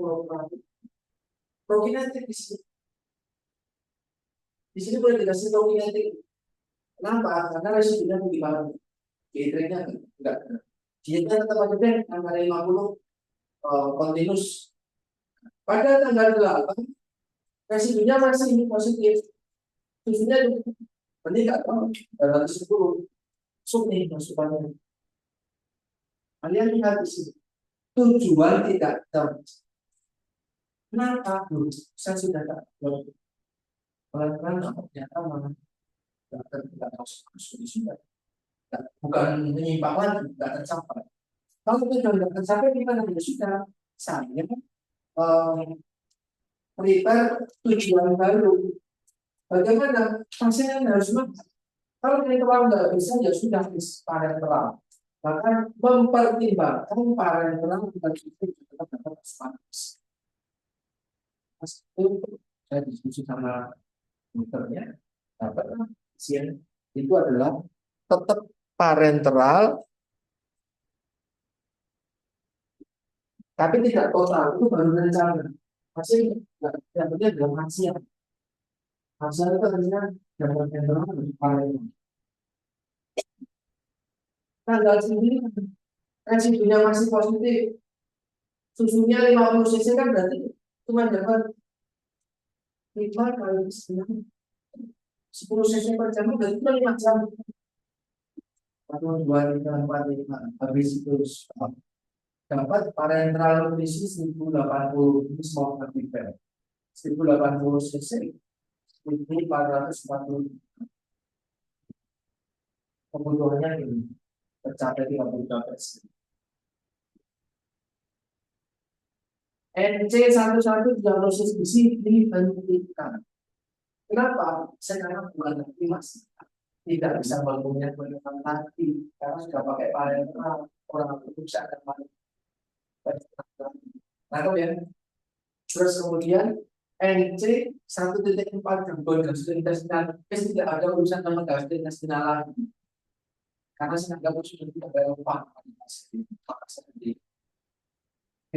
prokinetik di sini. Di sini boleh dikasih prokinetik. Kenapa? Karena residunya bagaimana? Dietnya enggak. Dietnya tetap ada deh, tanggal 50 continuous. Pada tanggal 8 residunya masih positif. Susunya meningkat 210. Nih masukannya. Kalian lihat di sini. Tujuan tidak tercapai. Kenapa? Saya sudah tak pelan-pelan ternyata malah tidak masuk sudah. Bukan menyimpang lagi, tidak tercapai. Kalau kita tidak tercapai, kita tidak sudah. Saya prepare tujuan baru. Bagaimana? Hasilnya harus makan. Kalau terlalu nggak bisa, ya sudah parental. Maka mempertimbangkan parental kita juga dapat status. Itu saya diskusi sama dokternya, dapat pasien itu adalah tetap parenteral, tapi tidak total. Itu baru rencana. Masih yang penting adalah pasien. Pasien itu artinya yang parenteral dan parenteral. Tanggal sendiri residunya masih positif, susunya 50 cc kan berarti cuma dapat 5 kali 10 cc per jam, berarti 5 jam. 1, 2, 3, 4, 5. Habis itu dapat parenteral nutrisi 1080, ini small quantifier. 1080 cc, 1440. Kebutuhannya ini tercapai 32%. NC11 diagnosis gizi dihentikan. Kenapa? Sekarang bukan lagi mas, tidak bisa bangunnya menggunakan hati karena sudah pakai parenteral, orang itu bisa akan nah, ya. Terus kemudian NC 1.4 gangguan gastrointestinal, tidak ada urusan sama gastrointestinal lagi. Karena sengaja sudah tidak relevan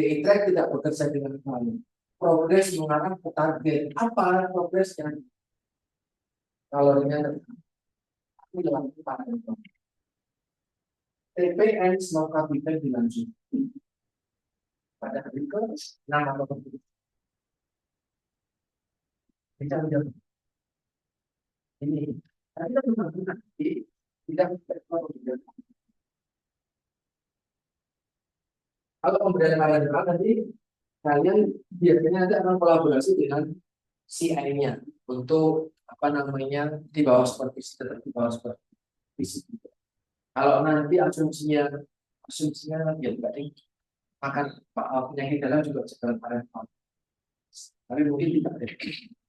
di track tidak bekerja dengan baik. Progres mengarah ke target. Apa progresnya? Kalorinya aku dalam itu. TPN semoga kita dilanjutkan pada hari ke-6 atau ke-7. Kita udah ini. Kita nanti tidak kalau pemberian parenteral nanti kalian biasanya nanti akan kolaborasi dengan CI-nya untuk apa namanya di bawah supervisi, tetap di bawah supervisi. Kalau nanti asumsinya ya berarti akan penyakit dalam juga segala parenteral. Tapi mungkin tidak.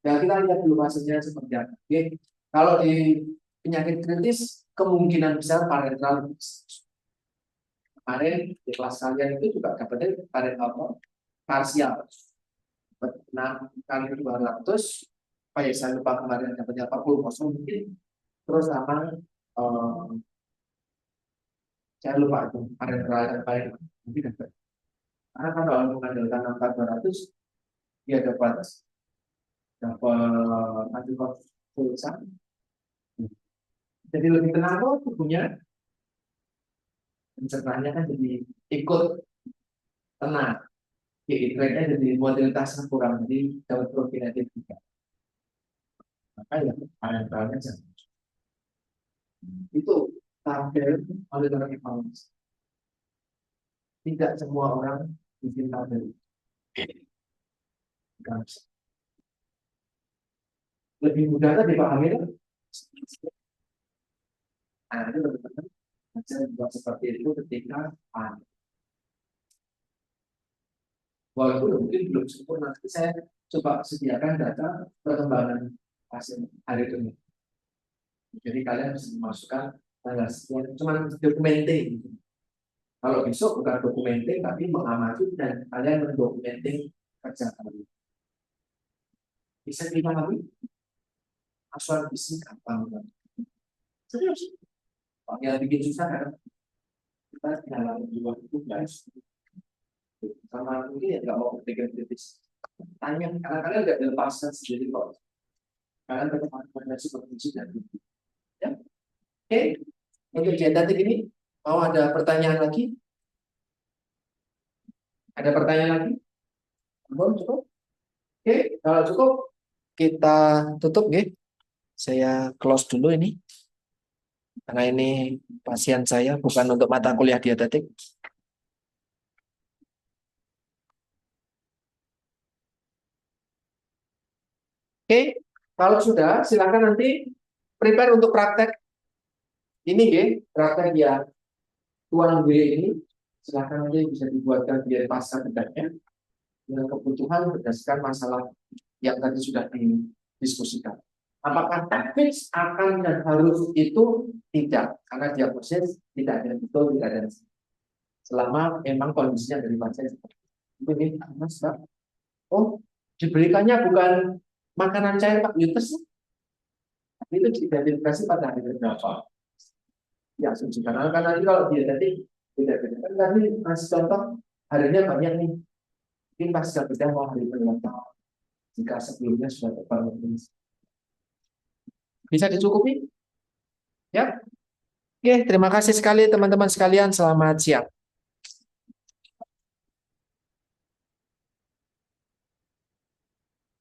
Dan kita lihat dulu hasilnya seperti apa. Oke. Kalau di penyakit kritis kemungkinan besar parenteral kemarin di kelas kalian itu juga dapatnya parenteral parsial 6 kali 200. Apa ya, saya lupa kemarin dapatnya 40 kosong mungkin. Terus sama saya lupa itu parenteral dan paling mungkin dapat. Karena kalau mengandalkan angka 200 dia dapat antikortisan. Jadi lebih tenang kok tubuhnya, pencernanya kan jadi ikut tenang. Trade-nya jadi mobilitasnya kurang, jadi dapat prokinetik juga. Maka ya parentalnya jangan. Itu tabel oleh orang evaluasi. Tidak semua orang bikin tabel. Lebih mudah kan dipahami kan? Nah, itu teman-teman saya buat seperti itu ketika walaupun mungkin belum sempurna, nanti saya coba sediakan data perkembangan pasien hari ini. Jadi kalian bisa memasukkan tanggal sekian, cuma dokumenting. Kalau besok bukan dokumenting, tapi mengamati dan kalian mendokumenting kerja kalian. Bisa dipahami? Asuhan visi gampang banget. Serius? Yang bikin susah kan? Kita tinggal juga itu guys. Sama mungkin ya nggak mau berpikir kritis. Tanya, karena kalian nggak dilepaskan sendiri kok. Kalian tetap ada supervisi dan ya. Oke, untuk genetik ini mau ada pertanyaan lagi? Ada pertanyaan lagi? Belum cukup? Oke, kalau cukup kita tutup, ya. Saya close dulu ini. Karena ini pasien saya bukan untuk mata kuliah dietetik. Oke, kalau sudah silakan nanti prepare untuk praktek ini ya, praktek yang tuan B ini silakan nanti bisa dibuatkan biar pasca bedanya dengan kebutuhan berdasarkan masalah yang tadi sudah didiskusikan. Apakah teknis akan dan harus itu tidak, karena diagnosis tidak ada betul, tidak ada selama memang kondisinya dari pasien seperti itu. Ini Mas, Mbak. Oh, diberikannya bukan makanan cair Pak Yutes, tapi itu diidentifikasi pada hari berapa. Ya, asumsi karena kan nanti kalau dia tadi beda-beda. Kan tadi masih contoh harinya banyak nih. Mungkin pas beda mau hari berapa. Jika sebelumnya sudah terbangun. Bisa dicukupi? Ya. Oke, terima kasih sekali teman-teman sekalian. Selamat siang.